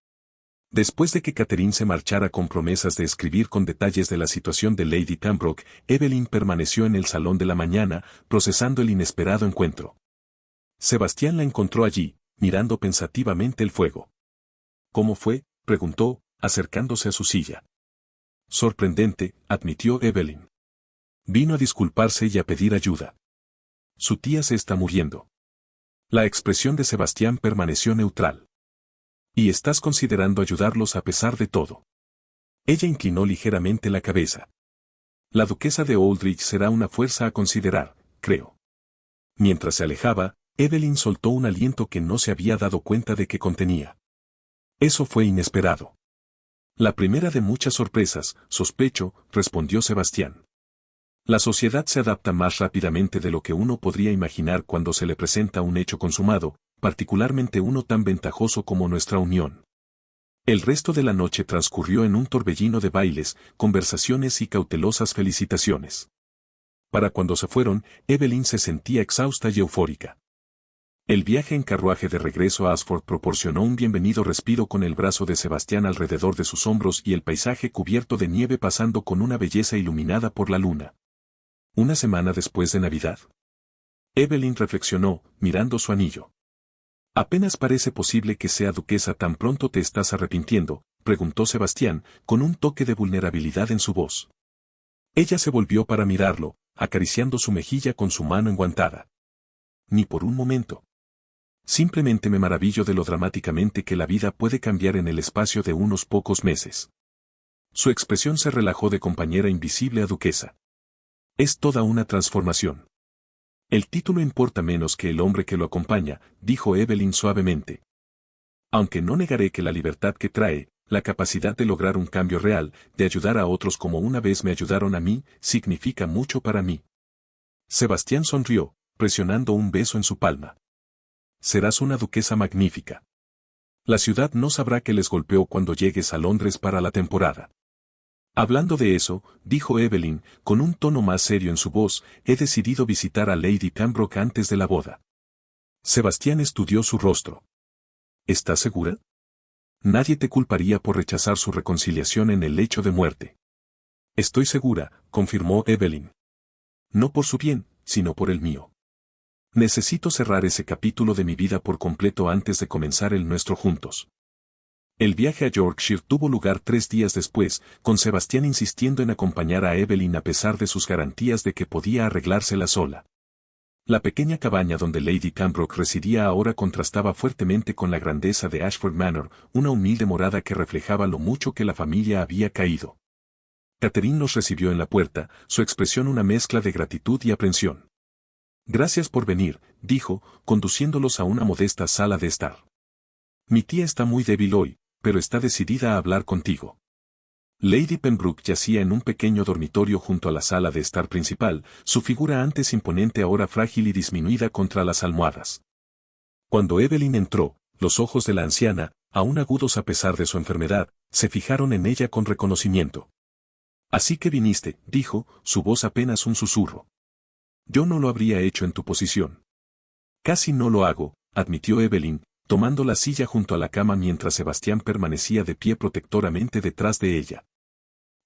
Después de que Catherine se marchara con promesas de escribir con detalles de la situación de Lady Pembroke, Evelyn permaneció en el salón de la mañana, procesando el inesperado encuentro. Sebastián la encontró allí, mirando pensativamente el fuego. ¿Cómo fue?, preguntó, acercándose a su silla. Sorprendente, admitió Evelyn. Vino a disculparse y a pedir ayuda. Su tía se está muriendo. La expresión de Sebastián permaneció neutral. ¿Y estás considerando ayudarlos a pesar de todo? Ella inclinó ligeramente la cabeza. La duquesa de Aldrich será una fuerza a considerar, creo. Mientras se alejaba, Evelyn soltó un aliento que no se había dado cuenta de que contenía. Eso fue inesperado. La primera de muchas sorpresas, sospecho, respondió Sebastián. La sociedad se adapta más rápidamente de lo que uno podría imaginar cuando se le presenta un hecho consumado, particularmente uno tan ventajoso como nuestra unión. El resto de la noche transcurrió en un torbellino de bailes, conversaciones y cautelosas felicitaciones. Para cuando se fueron, Evelyn se sentía exhausta y eufórica. El viaje en carruaje de regreso a Ashford proporcionó un bienvenido respiro con el brazo de Sebastián alrededor de sus hombros y el paisaje cubierto de nieve pasando con una belleza iluminada por la luna. ¿Una semana después de Navidad? Evelyn reflexionó, mirando su anillo. Apenas parece posible que sea duquesa, tan pronto te estás arrepintiendo, preguntó Sebastián, con un toque de vulnerabilidad en su voz. Ella se volvió para mirarlo, acariciando su mejilla con su mano enguantada. Ni por un momento. Simplemente me maravillo de lo dramáticamente que la vida puede cambiar en el espacio de unos pocos meses. Su expresión se relajó de compañera invisible a duquesa. Es toda una transformación. El título importa menos que el hombre que lo acompaña, dijo Evelyn suavemente. Aunque no negaré que la libertad que trae, la capacidad de lograr un cambio real, de ayudar a otros como una vez me ayudaron a mí, significa mucho para mí. Sebastián sonrió, presionando un beso en su palma. Serás una duquesa magnífica. La ciudad no sabrá que les golpeó cuando llegues a Londres para la temporada. Hablando de eso, dijo Evelyn, con un tono más serio en su voz, he decidido visitar a Lady Pembroke antes de la boda. Sebastián estudió su rostro. ¿Estás segura? Nadie te culparía por rechazar su reconciliación en el lecho de muerte. Estoy segura, confirmó Evelyn. No por su bien, sino por el mío. Necesito cerrar ese capítulo de mi vida por completo antes de comenzar el nuestro juntos. El viaje a Yorkshire tuvo lugar 3 días después, con Sebastián insistiendo en acompañar a Evelyn a pesar de sus garantías de que podía arreglársela sola. La pequeña cabaña donde Lady Pembroke residía ahora contrastaba fuertemente con la grandeza de Ashford Manor, una humilde morada que reflejaba lo mucho que la familia había caído. Catherine los recibió en la puerta, su expresión una mezcla de gratitud y aprensión. Gracias por venir, dijo, conduciéndolos a una modesta sala de estar. Mi tía está muy débil hoy, pero está decidida a hablar contigo. Lady Pembroke yacía en un pequeño dormitorio junto a la sala de estar principal, su figura antes imponente ahora frágil y disminuida contra las almohadas. Cuando Evelyn entró, los ojos de la anciana, aún agudos a pesar de su enfermedad, se fijaron en ella con reconocimiento. Así que viniste, dijo, su voz apenas un susurro. Yo no lo habría hecho en tu posición. Casi no lo hago, admitió Evelyn, tomando la silla junto a la cama mientras Sebastián permanecía de pie protectoramente detrás de ella.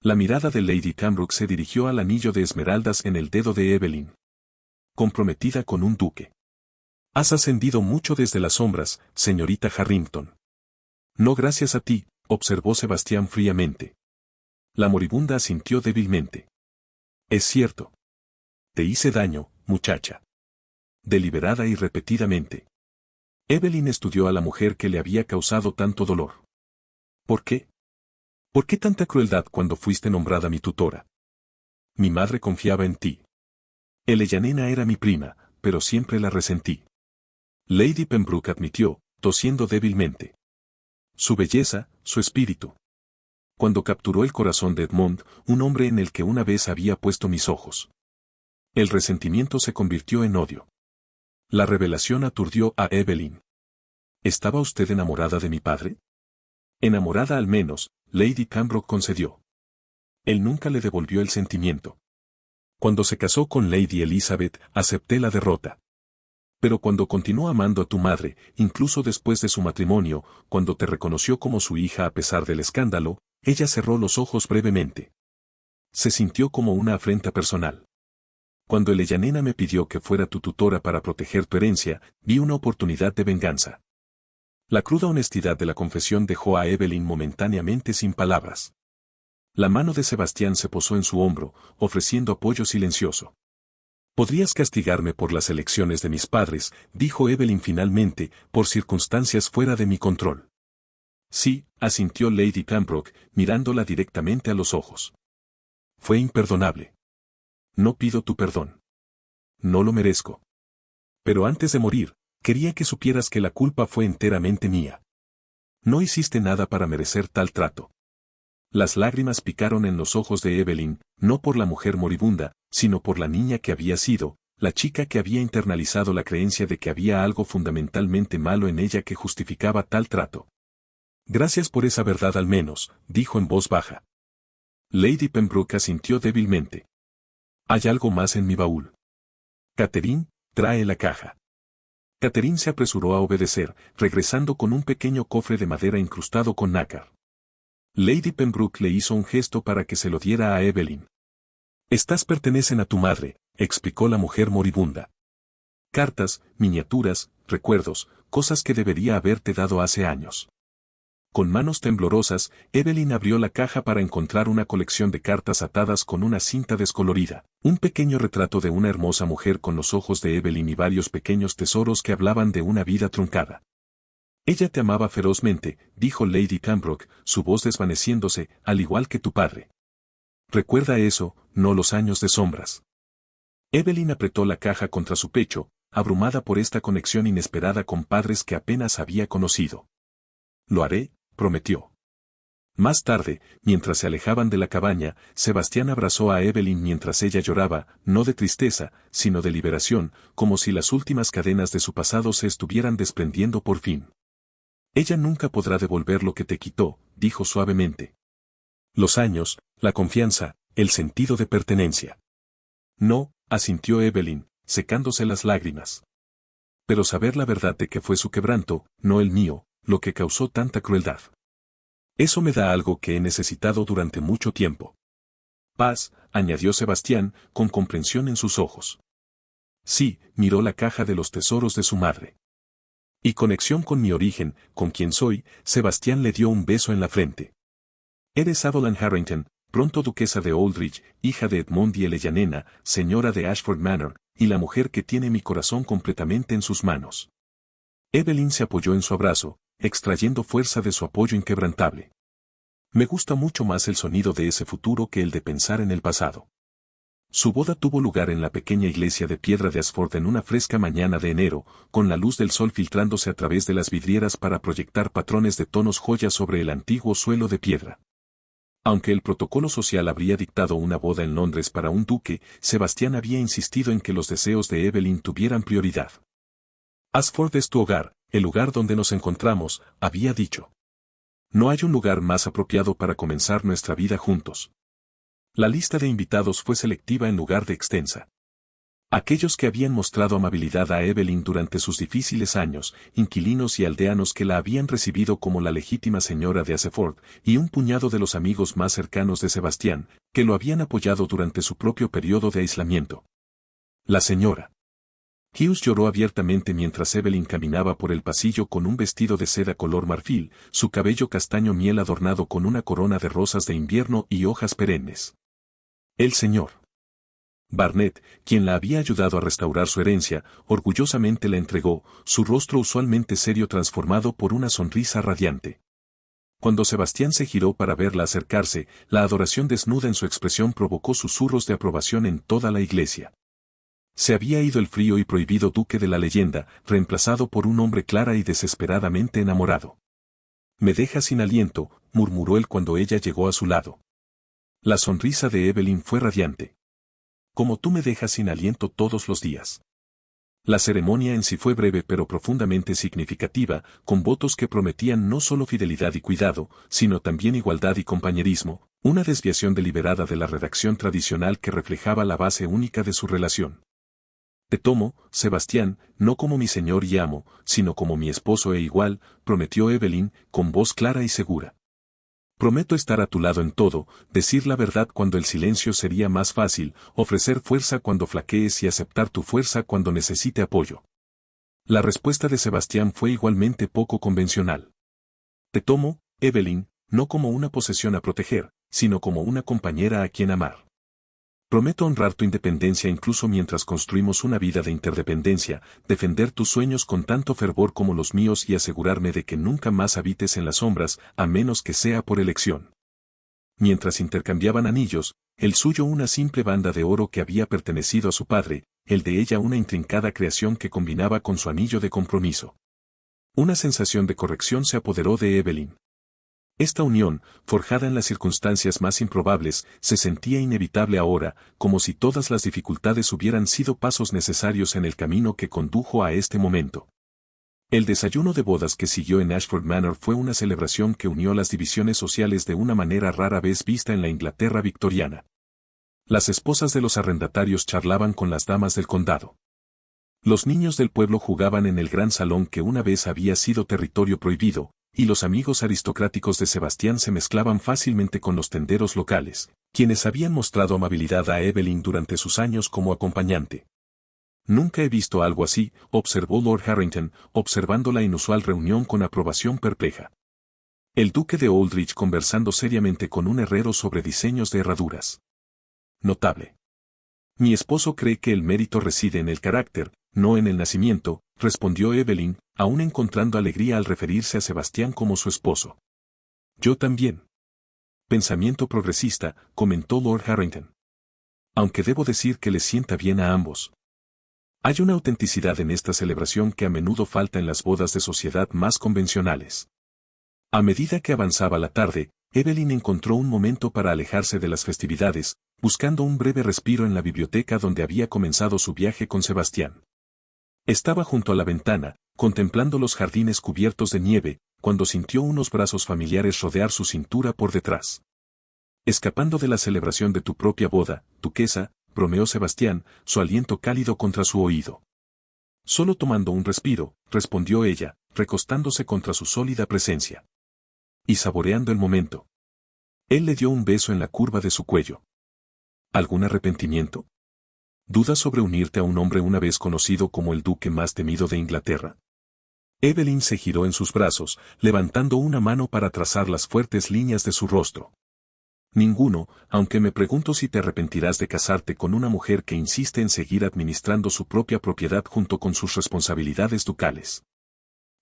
La mirada de Lady Pembroke se dirigió al anillo de esmeraldas en el dedo de Evelyn. Comprometida con un duque. Has ascendido mucho desde las sombras, señorita Harrington. No gracias a ti, observó Sebastián fríamente. La moribunda asintió débilmente. Es cierto. Te hice daño, muchacha. Deliberada y repetidamente. Evelyn estudió a la mujer que le había causado tanto dolor. ¿Por qué? ¿Por qué tanta crueldad cuando fuiste nombrada mi tutora? Mi madre confiaba en ti. Eleyanena era mi prima, pero siempre la resentí. Lady Pembroke admitió, tosiendo débilmente. Su belleza, su espíritu. Cuando capturó el corazón de Edmond, un hombre en el que una vez había puesto mis ojos. El resentimiento se convirtió en odio. La revelación aturdió a Evelyn. ¿Estaba usted enamorada de mi padre? Enamorada al menos, Lady Pembroke concedió. Él nunca le devolvió el sentimiento. Cuando se casó con Lady Elizabeth, acepté la derrota. Pero cuando continuó amando a tu madre, incluso después de su matrimonio, cuando te reconoció como su hija a pesar del escándalo, ella cerró los ojos brevemente. Se sintió como una afrenta personal. Cuando Eleyanena me pidió que fuera tu tutora para proteger tu herencia, vi una oportunidad de venganza. La cruda honestidad de la confesión dejó a Evelyn momentáneamente sin palabras. La mano de Sebastián se posó en su hombro, ofreciendo apoyo silencioso. Podrías castigarme por las elecciones de mis padres, dijo Evelyn finalmente, por circunstancias fuera de mi control. Sí, asintió Lady Pembroke, mirándola directamente a los ojos. Fue imperdonable. No pido tu perdón. No lo merezco. Pero antes de morir, quería que supieras que la culpa fue enteramente mía. No hiciste nada para merecer tal trato. Las lágrimas picaron en los ojos de Evelyn, no por la mujer moribunda, sino por la niña que había sido, la chica que había internalizado la creencia de que había algo fundamentalmente malo en ella que justificaba tal trato. Gracias por esa verdad al menos, dijo en voz baja. Lady Pembroke asintió débilmente. Hay algo más en mi baúl. Catherine, trae la caja. Catherine se apresuró a obedecer, regresando con un pequeño cofre de madera incrustado con nácar. Lady Pembroke le hizo un gesto para que se lo diera a Evelyn. Estas pertenecen a tu madre, explicó la mujer moribunda. Cartas, miniaturas, recuerdos, cosas que debería haberte dado hace años. Con manos temblorosas, Evelyn abrió la caja para encontrar una colección de cartas atadas con una cinta descolorida, un pequeño retrato de una hermosa mujer con los ojos de Evelyn y varios pequeños tesoros que hablaban de una vida truncada. Ella te amaba ferozmente, dijo Lady Pembroke, su voz desvaneciéndose, al igual que tu padre. Recuerda eso, no los años de sombras. Evelyn apretó la caja contra su pecho, abrumada por esta conexión inesperada con padres que apenas había conocido. Lo haré, prometió. Más tarde, mientras se alejaban de la cabaña, Sebastián abrazó a Evelyn mientras ella lloraba, no de tristeza, sino de liberación, como si las últimas cadenas de su pasado se estuvieran desprendiendo por fin. Ella nunca podrá devolver lo que te quitó, dijo suavemente. Los años, la confianza, el sentido de pertenencia. No, asintió Evelyn, secándose las lágrimas. Pero saber la verdad de que fue su quebranto, no el mío, lo que causó tanta crueldad. Eso me da algo que he necesitado durante mucho tiempo. Paz, añadió Sebastián, con comprensión en sus ojos. Sí, miró la caja de los tesoros de su madre. Y conexión con mi origen, con quien soy, Sebastián le dio un beso en la frente. Eres Evelyn Harrington, pronto duquesa de Aldridge, hija de Edmond y Eleyanena, señora de Ashford Manor, y la mujer que tiene mi corazón completamente en sus manos. Evelyn se apoyó en su abrazo, extrayendo fuerza de su apoyo inquebrantable. Me gusta mucho más el sonido de ese futuro que el de pensar en el pasado. Su boda tuvo lugar en la pequeña iglesia de piedra de Ashford en una fresca mañana de enero, con la luz del sol filtrándose a través de las vidrieras para proyectar patrones de tonos joyas sobre el antiguo suelo de piedra. Aunque el protocolo social habría dictado una boda en Londres para un duque, Sebastián había insistido en que los deseos de Evelyn tuvieran prioridad. Ashford es tu hogar, el lugar donde nos encontramos, había dicho. No hay un lugar más apropiado para comenzar nuestra vida juntos. La lista de invitados fue selectiva en lugar de extensa. Aquellos que habían mostrado amabilidad a Evelyn durante sus difíciles años, inquilinos y aldeanos que la habían recibido como la legítima señora de Ashford, y un puñado de los amigos más cercanos de Sebastián, que lo habían apoyado durante su propio periodo de aislamiento. La señora Hughes lloró abiertamente mientras Evelyn caminaba por el pasillo con un vestido de seda color marfil, su cabello castaño miel adornado con una corona de rosas de invierno y hojas perennes. El señor Barnett, quien la había ayudado a restaurar su herencia, orgullosamente la entregó, su rostro usualmente serio transformado por una sonrisa radiante. Cuando Sebastián se giró para verla acercarse, la adoración desnuda en su expresión provocó susurros de aprobación en toda la iglesia. Se había ido el frío y prohibido duque de la leyenda, reemplazado por un hombre clara y desesperadamente enamorado. Me deja sin aliento, murmuró él cuando ella llegó a su lado. La sonrisa de Evelyn fue radiante. Como tú me dejas sin aliento todos los días. La ceremonia en sí fue breve pero profundamente significativa, con votos que prometían no solo fidelidad y cuidado, sino también igualdad y compañerismo, una desviación deliberada de la redacción tradicional que reflejaba la base única de su relación. Te tomo, Sebastián, no como mi señor y amo, sino como mi esposo e igual, prometió Evelyn, con voz clara y segura. Prometo estar a tu lado en todo, decir la verdad cuando el silencio sería más fácil, ofrecer fuerza cuando flaquees y aceptar tu fuerza cuando necesite apoyo. La respuesta de Sebastián fue igualmente poco convencional. Te tomo, Evelyn, no como una posesión a proteger, sino como una compañera a quien amar. Prometo honrar tu independencia incluso mientras construimos una vida de interdependencia, defender tus sueños con tanto fervor como los míos y asegurarme de que nunca más habites en las sombras, a menos que sea por elección. Mientras intercambiaban anillos, el suyo una simple banda de oro que había pertenecido a su padre, el de ella una intrincada creación que combinaba con su anillo de compromiso. Una sensación de corrección se apoderó de Evelyn. Esta unión, forjada en las circunstancias más improbables, se sentía inevitable ahora, como si todas las dificultades hubieran sido pasos necesarios en el camino que condujo a este momento. El desayuno de bodas que siguió en Ashford Manor fue una celebración que unió las divisiones sociales de una manera rara vez vista en la Inglaterra victoriana. Las esposas de los arrendatarios charlaban con las damas del condado. Los niños del pueblo jugaban en el gran salón que una vez había sido territorio prohibido, y los amigos aristocráticos de Sebastián se mezclaban fácilmente con los tenderos locales, quienes habían mostrado amabilidad a Evelyn durante sus años como acompañante. Nunca he visto algo así, observó Lord Harrington, observando la inusual reunión con aprobación perpleja. El duque de Aldrich conversando seriamente con un herrero sobre diseños de herraduras. Notable. Mi esposo cree que el mérito reside en el carácter, no en el nacimiento, respondió Evelyn, aún encontrando alegría al referirse a Sebastián como su esposo. Yo también. Pensamiento progresista, comentó Lord Harrington. Aunque debo decir que les sienta bien a ambos. Hay una autenticidad en esta celebración que a menudo falta en las bodas de sociedad más convencionales. A medida que avanzaba la tarde, Evelyn encontró un momento para alejarse de las festividades, buscando un breve respiro en la biblioteca donde había comenzado su viaje con Sebastián. Estaba junto a la ventana, contemplando los jardines cubiertos de nieve, cuando sintió unos brazos familiares rodear su cintura por detrás. Escapando de la celebración de tu propia boda, duquesa, bromeó Sebastián, su aliento cálido contra su oído. Solo tomando un respiro, respondió ella, recostándose contra su sólida presencia. Y saboreando el momento. Él le dio un beso en la curva de su cuello. ¿Algún arrepentimiento? ¿Dudas sobre unirte a un hombre una vez conocido como el duque más temido de Inglaterra? Evelyn se giró en sus brazos, levantando una mano para trazar las fuertes líneas de su rostro. Ninguno, aunque me pregunto si te arrepentirás de casarte con una mujer que insiste en seguir administrando su propia propiedad junto con sus responsabilidades ducales.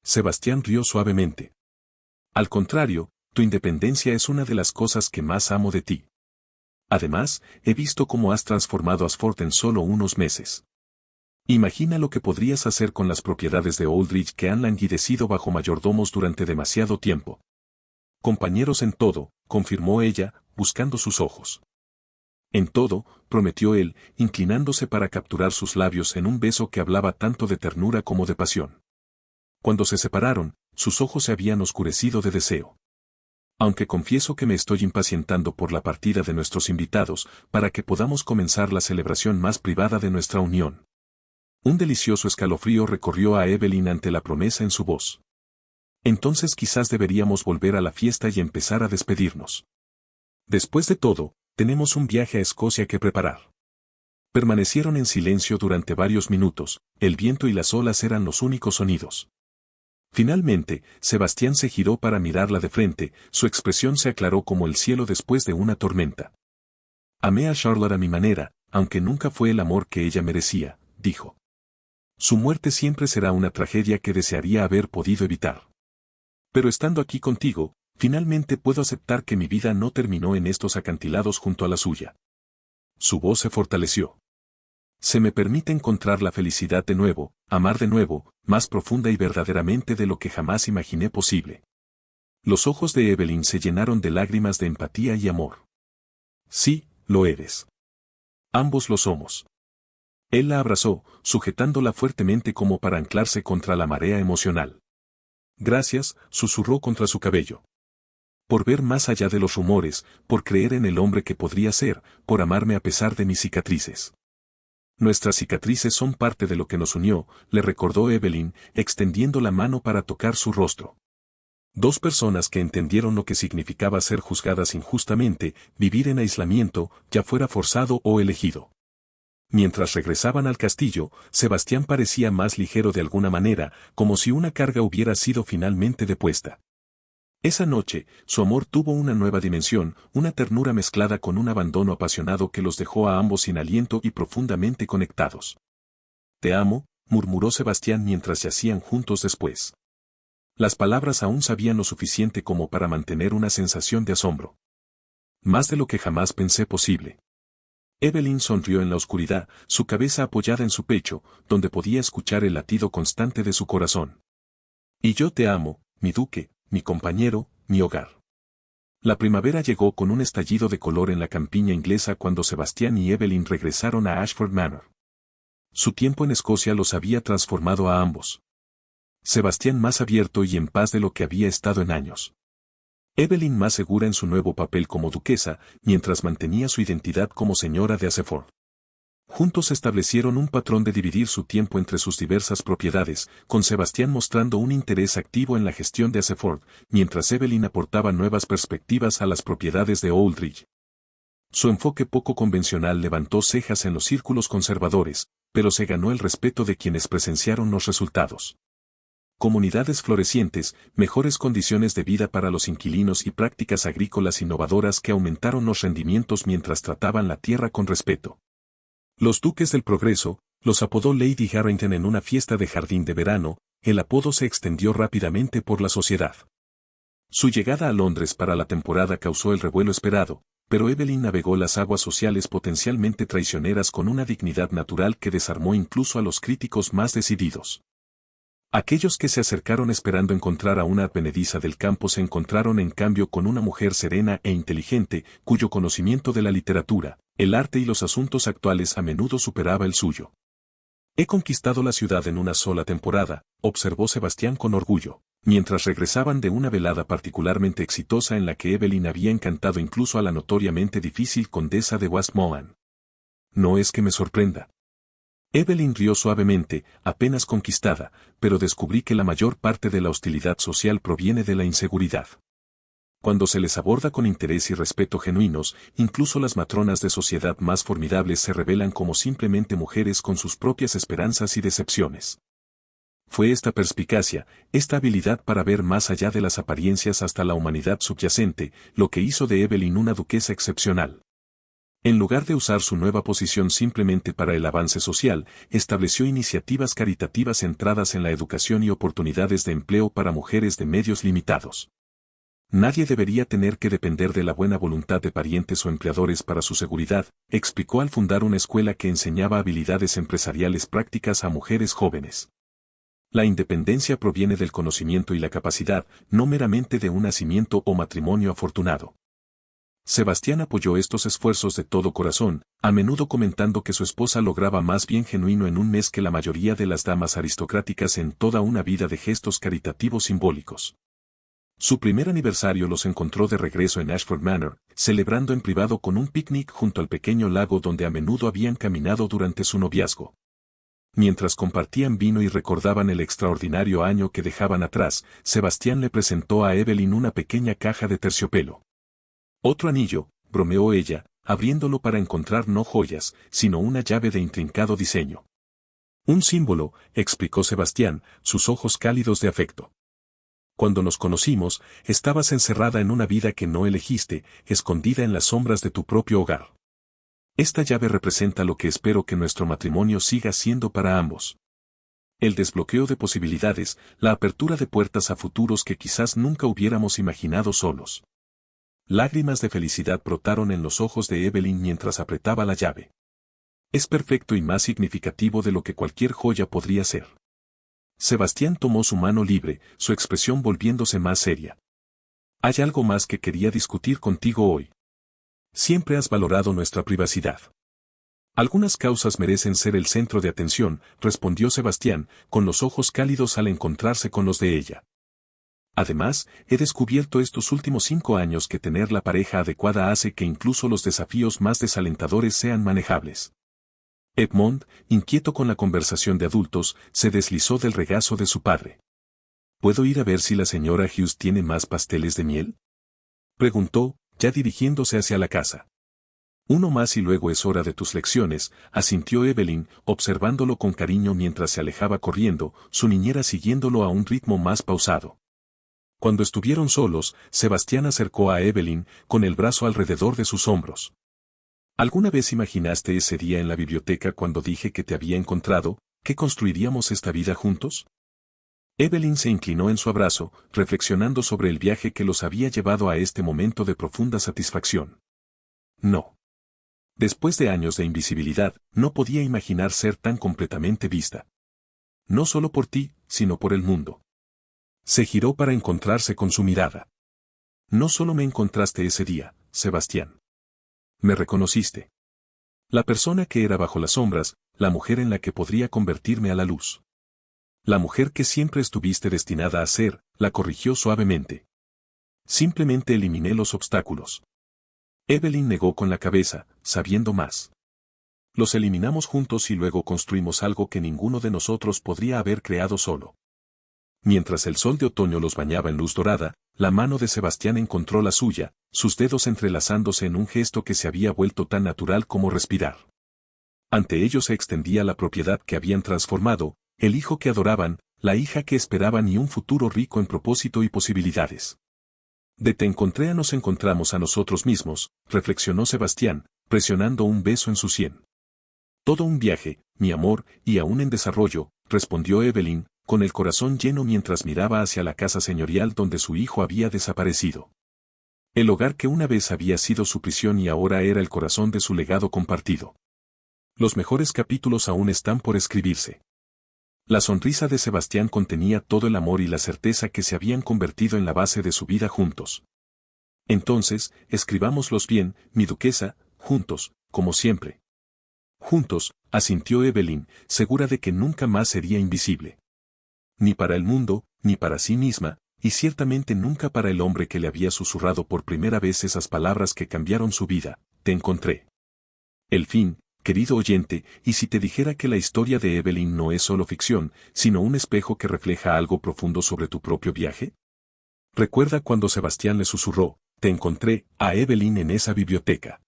Sebastián rió suavemente. Al contrario, tu independencia es una de las cosas que más amo de ti. Además, he visto cómo has transformado Ashford en solo unos meses. Imagina lo que podrías hacer con las propiedades de Aldrich que han languidecido bajo mayordomos durante demasiado tiempo. Compañeros en todo, confirmó ella, buscando sus ojos. En todo, prometió él, inclinándose para capturar sus labios en un beso que hablaba tanto de ternura como de pasión. Cuando se separaron, sus ojos se habían oscurecido de deseo. Aunque confieso que me estoy impacientando por la partida de nuestros invitados, para que podamos comenzar la celebración más privada de nuestra unión. Un delicioso escalofrío recorrió a Evelyn ante la promesa en su voz. Entonces quizás deberíamos volver a la fiesta y empezar a despedirnos. Después de todo, tenemos un viaje a Escocia que preparar. Permanecieron en silencio durante varios minutos, el viento y las olas eran los únicos sonidos. Finalmente, Sebastián se giró para mirarla de frente, su expresión se aclaró como el cielo después de una tormenta. Amé a Charlotte a mi manera, aunque nunca fue el amor que ella merecía, dijo. Su muerte siempre será una tragedia que desearía haber podido evitar. Pero estando aquí contigo, finalmente puedo aceptar que mi vida no terminó en estos acantilados junto a la suya. Su voz se fortaleció. Se me permite encontrar la felicidad de nuevo, amar de nuevo, más profunda y verdaderamente de lo que jamás imaginé posible. Los ojos de Evelyn se llenaron de lágrimas de empatía y amor. Sí, lo eres. Ambos lo somos. Él la abrazó, sujetándola fuertemente como para anclarse contra la marea emocional. Gracias, susurró contra su cabello. Por ver más allá de los rumores, por creer en el hombre que podría ser, por amarme a pesar de mis cicatrices. Nuestras cicatrices son parte de lo que nos unió, le recordó Evelyn, extendiendo la mano para tocar su rostro. Dos personas que entendieron lo que significaba ser juzgadas injustamente, vivir en aislamiento, ya fuera forzado o elegido. Mientras regresaban al castillo, Sebastián parecía más ligero de alguna manera, como si una carga hubiera sido finalmente depuesta. Esa noche, su amor tuvo una nueva dimensión, una ternura mezclada con un abandono apasionado que los dejó a ambos sin aliento y profundamente conectados. «Te amo», murmuró Sebastián mientras yacían juntos después. Las palabras aún sabían lo suficiente como para mantener una sensación de asombro. Más de lo que jamás pensé posible. Evelyn sonrió en la oscuridad, su cabeza apoyada en su pecho, donde podía escuchar el latido constante de su corazón. «Y yo te amo, mi duque, mi compañero, mi hogar». La primavera llegó con un estallido de color en la campiña inglesa cuando Sebastián y Evelyn regresaron a Ashford Manor. Su tiempo en Escocia los había transformado a ambos. Sebastián más abierto y en paz de lo que había estado en años. Evelyn más segura en su nuevo papel como duquesa, mientras mantenía su identidad como señora de Aseford. Juntos establecieron un patrón de dividir su tiempo entre sus diversas propiedades, con Sebastián mostrando un interés activo en la gestión de Aseford, mientras Evelyn aportaba nuevas perspectivas a las propiedades de Oldridge. Su enfoque poco convencional levantó cejas en los círculos conservadores, pero se ganó el respeto de quienes presenciaron los resultados. Comunidades florecientes, mejores condiciones de vida para los inquilinos y prácticas agrícolas innovadoras que aumentaron los rendimientos mientras trataban la tierra con respeto. Los Duques del Progreso, los apodó Lady Harrington en una fiesta de jardín de verano, el apodo se extendió rápidamente por la sociedad. Su llegada a Londres para la temporada causó el revuelo esperado, pero Evelyn navegó las aguas sociales potencialmente traicioneras con una dignidad natural que desarmó incluso a los críticos más decididos. Aquellos que se acercaron esperando encontrar a una advenediza del campo se encontraron en cambio con una mujer serena e inteligente, cuyo conocimiento de la literatura, el arte y los asuntos actuales a menudo superaba el suyo. «He conquistado la ciudad en una sola temporada», observó Sebastián con orgullo, mientras regresaban de una velada particularmente exitosa en la que Evelyn había encantado incluso a la notoriamente difícil condesa de Westmoreland. «No es que me sorprenda». Evelyn rió suavemente, apenas conquistada, pero descubrí que la mayor parte de la hostilidad social proviene de la inseguridad. Cuando se les aborda con interés y respeto genuinos, incluso las matronas de sociedad más formidables se revelan como simplemente mujeres con sus propias esperanzas y decepciones. Fue esta perspicacia, esta habilidad para ver más allá de las apariencias hasta la humanidad subyacente, lo que hizo de Evelyn una duquesa excepcional. En lugar de usar su nueva posición simplemente para el avance social, estableció iniciativas caritativas centradas en la educación y oportunidades de empleo para mujeres de medios limitados. Nadie debería tener que depender de la buena voluntad de parientes o empleadores para su seguridad, explicó al fundar una escuela que enseñaba habilidades empresariales prácticas a mujeres jóvenes. La independencia proviene del conocimiento y la capacidad, no meramente de un nacimiento o matrimonio afortunado. Sebastián apoyó estos esfuerzos de todo corazón, a menudo comentando que su esposa lograba más bien genuino en un mes que la mayoría de las damas aristocráticas en toda una vida de gestos caritativos simbólicos. Su primer aniversario los encontró de regreso en Ashford Manor, celebrando en privado con un picnic junto al pequeño lago donde a menudo habían caminado durante su noviazgo. Mientras compartían vino y recordaban el extraordinario año que dejaban atrás, Sebastián le presentó a Evelyn una pequeña caja de terciopelo. «Otro anillo», bromeó ella, abriéndolo para encontrar no joyas, sino una llave de intrincado diseño. «Un símbolo», explicó Sebastián, sus ojos cálidos de afecto. «Cuando nos conocimos, estabas encerrada en una vida que no elegiste, escondida en las sombras de tu propio hogar. Esta llave representa lo que espero que nuestro matrimonio siga siendo para ambos. El desbloqueo de posibilidades, la apertura de puertas a futuros que quizás nunca hubiéramos imaginado solos». Lágrimas de felicidad brotaron en los ojos de Evelyn mientras apretaba la llave. «Es perfecto y más significativo de lo que cualquier joya podría ser». Sebastián tomó su mano libre, su expresión volviéndose más seria. «Hay algo más que quería discutir contigo hoy. Siempre has valorado nuestra privacidad. Algunas causas merecen ser el centro de atención», respondió Sebastián, con los ojos cálidos al encontrarse con los de ella. «Además, he descubierto estos últimos 5 años que tener la pareja adecuada hace que incluso los desafíos más desalentadores sean manejables. Edmond, inquieto con la conversación de adultos, se deslizó del regazo de su padre. ¿Puedo ir a ver si la señora Hughes tiene más pasteles de miel? Preguntó, ya dirigiéndose hacia la casa. Uno más y luego es hora de tus lecciones, asintió Evelyn, observándolo con cariño mientras se alejaba corriendo, su niñera siguiéndolo a un ritmo más pausado. Cuando estuvieron solos, Sebastián acercó a Evelyn, con el brazo alrededor de sus hombros. ¿Alguna vez imaginaste ese día en la biblioteca cuando dije que te había encontrado, que construiríamos esta vida juntos? Evelyn se inclinó en su abrazo, reflexionando sobre el viaje que los había llevado a este momento de profunda satisfacción. No. Después de años de invisibilidad, no podía imaginar ser tan completamente vista. No solo por ti, sino por el mundo. Se giró para encontrarse con su mirada. No solo me encontraste ese día, Sebastián. Me reconociste. La persona que era bajo las sombras, la mujer en la que podría convertirme a la luz. La mujer que siempre estuviste destinada a ser, la corrigió suavemente. Simplemente eliminé los obstáculos. Evelyn negó con la cabeza, sabiendo más. Los eliminamos juntos y luego construimos algo que ninguno de nosotros podría haber creado solo. Mientras el sol de otoño los bañaba en luz dorada, la mano de Sebastián encontró la suya, sus dedos entrelazándose en un gesto que se había vuelto tan natural como respirar. Ante ellos se extendía la propiedad que habían transformado, el hijo que adoraban, la hija que esperaban y un futuro rico en propósito y posibilidades. De te encontré a nos encontramos a nosotros mismos, reflexionó Sebastián, presionando un beso en su sien. Todo un viaje, mi amor, y aún en desarrollo, respondió Evelyn, con el corazón lleno mientras miraba hacia la casa señorial donde su hijo había desaparecido. El hogar que una vez había sido su prisión y ahora era el corazón de su legado compartido. Los mejores capítulos aún están por escribirse. La sonrisa de Sebastián contenía todo el amor y la certeza que se habían convertido en la base de su vida juntos. Entonces, escribámoslos bien, mi duquesa, juntos, como siempre. Juntos, asintió Evelyn, segura de que nunca más sería invisible. Ni para el mundo, ni para sí misma, y ciertamente nunca para el hombre que le había susurrado por primera vez esas palabras que cambiaron su vida, te encontré. El fin, querido oyente, y si te dijera que la historia de Evelyn no es solo ficción, sino un espejo que refleja algo profundo sobre tu propio viaje? Recuerda cuando Sebastián le susurró, te encontré, a Evelyn en esa biblioteca.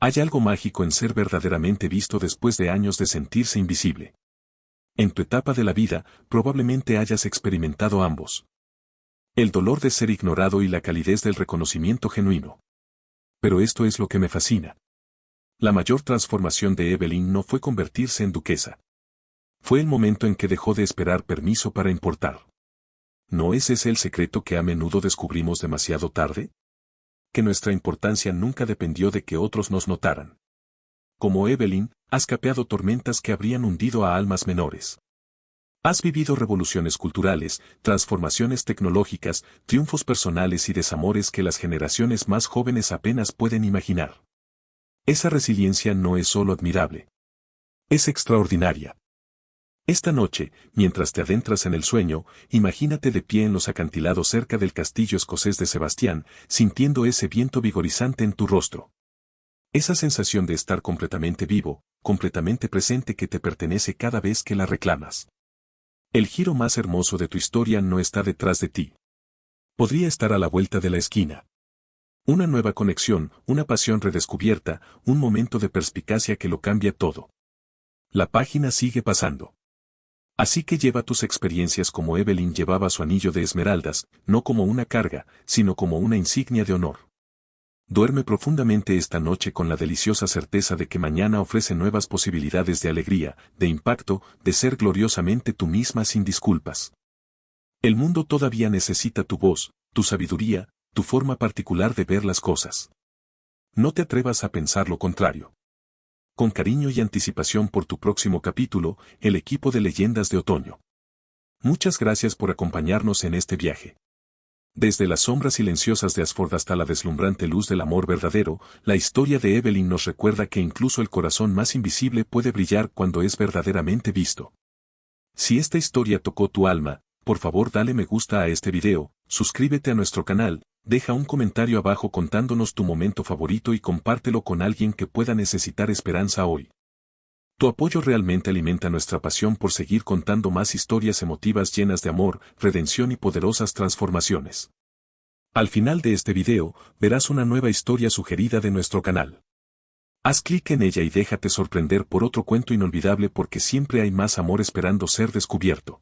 Hay algo mágico en ser verdaderamente visto después de años de sentirse invisible. En tu etapa de la vida, probablemente hayas experimentado ambos. El dolor de ser ignorado y la calidez del reconocimiento genuino. Pero esto es lo que me fascina. La mayor transformación de Evelyn no fue convertirse en duquesa. Fue el momento en que dejó de esperar permiso para importar. ¿No es ese el secreto que a menudo descubrimos demasiado tarde? Que nuestra importancia nunca dependió de que otros nos notaran. Como Evelyn, has capeado tormentas que habrían hundido a almas menores. Has vivido revoluciones culturales, transformaciones tecnológicas, triunfos personales y desamores que las generaciones más jóvenes apenas pueden imaginar. Esa resiliencia no es solo admirable. Es extraordinaria. Esta noche, mientras te adentras en el sueño, imagínate de pie en los acantilados cerca del castillo escocés de Sebastián, sintiendo ese viento vigorizante en tu rostro. Esa sensación de estar completamente vivo, completamente presente que te pertenece cada vez que la reclamas. El giro más hermoso de tu historia no está detrás de ti. Podría estar a la vuelta de la esquina. Una nueva conexión, una pasión redescubierta, un momento de perspicacia que lo cambia todo. La página sigue pasando. Así que lleva tus experiencias como Evelyn llevaba su anillo de esmeraldas, no como una carga, sino como una insignia de honor. Duerme profundamente esta noche con la deliciosa certeza de que mañana ofrece nuevas posibilidades de alegría, de impacto, de ser gloriosamente tú misma sin disculpas. El mundo todavía necesita tu voz, tu sabiduría, tu forma particular de ver las cosas. No te atrevas a pensar lo contrario. Con cariño y anticipación por tu próximo capítulo, el equipo de Leyendas de Otoño. Muchas gracias por acompañarnos en este viaje. Desde las sombras silenciosas de Ashford hasta la deslumbrante luz del amor verdadero, la historia de Evelyn nos recuerda que incluso el corazón más invisible puede brillar cuando es verdaderamente visto. Si esta historia tocó tu alma, por favor dale me gusta a este video, suscríbete a nuestro canal, deja un comentario abajo contándonos tu momento favorito y compártelo con alguien que pueda necesitar esperanza hoy. Tu apoyo realmente alimenta nuestra pasión por seguir contando más historias emotivas llenas de amor, redención y poderosas transformaciones. Al final de este video, verás una nueva historia sugerida de nuestro canal. Haz clic en ella y déjate sorprender por otro cuento inolvidable porque siempre hay más amor esperando ser descubierto.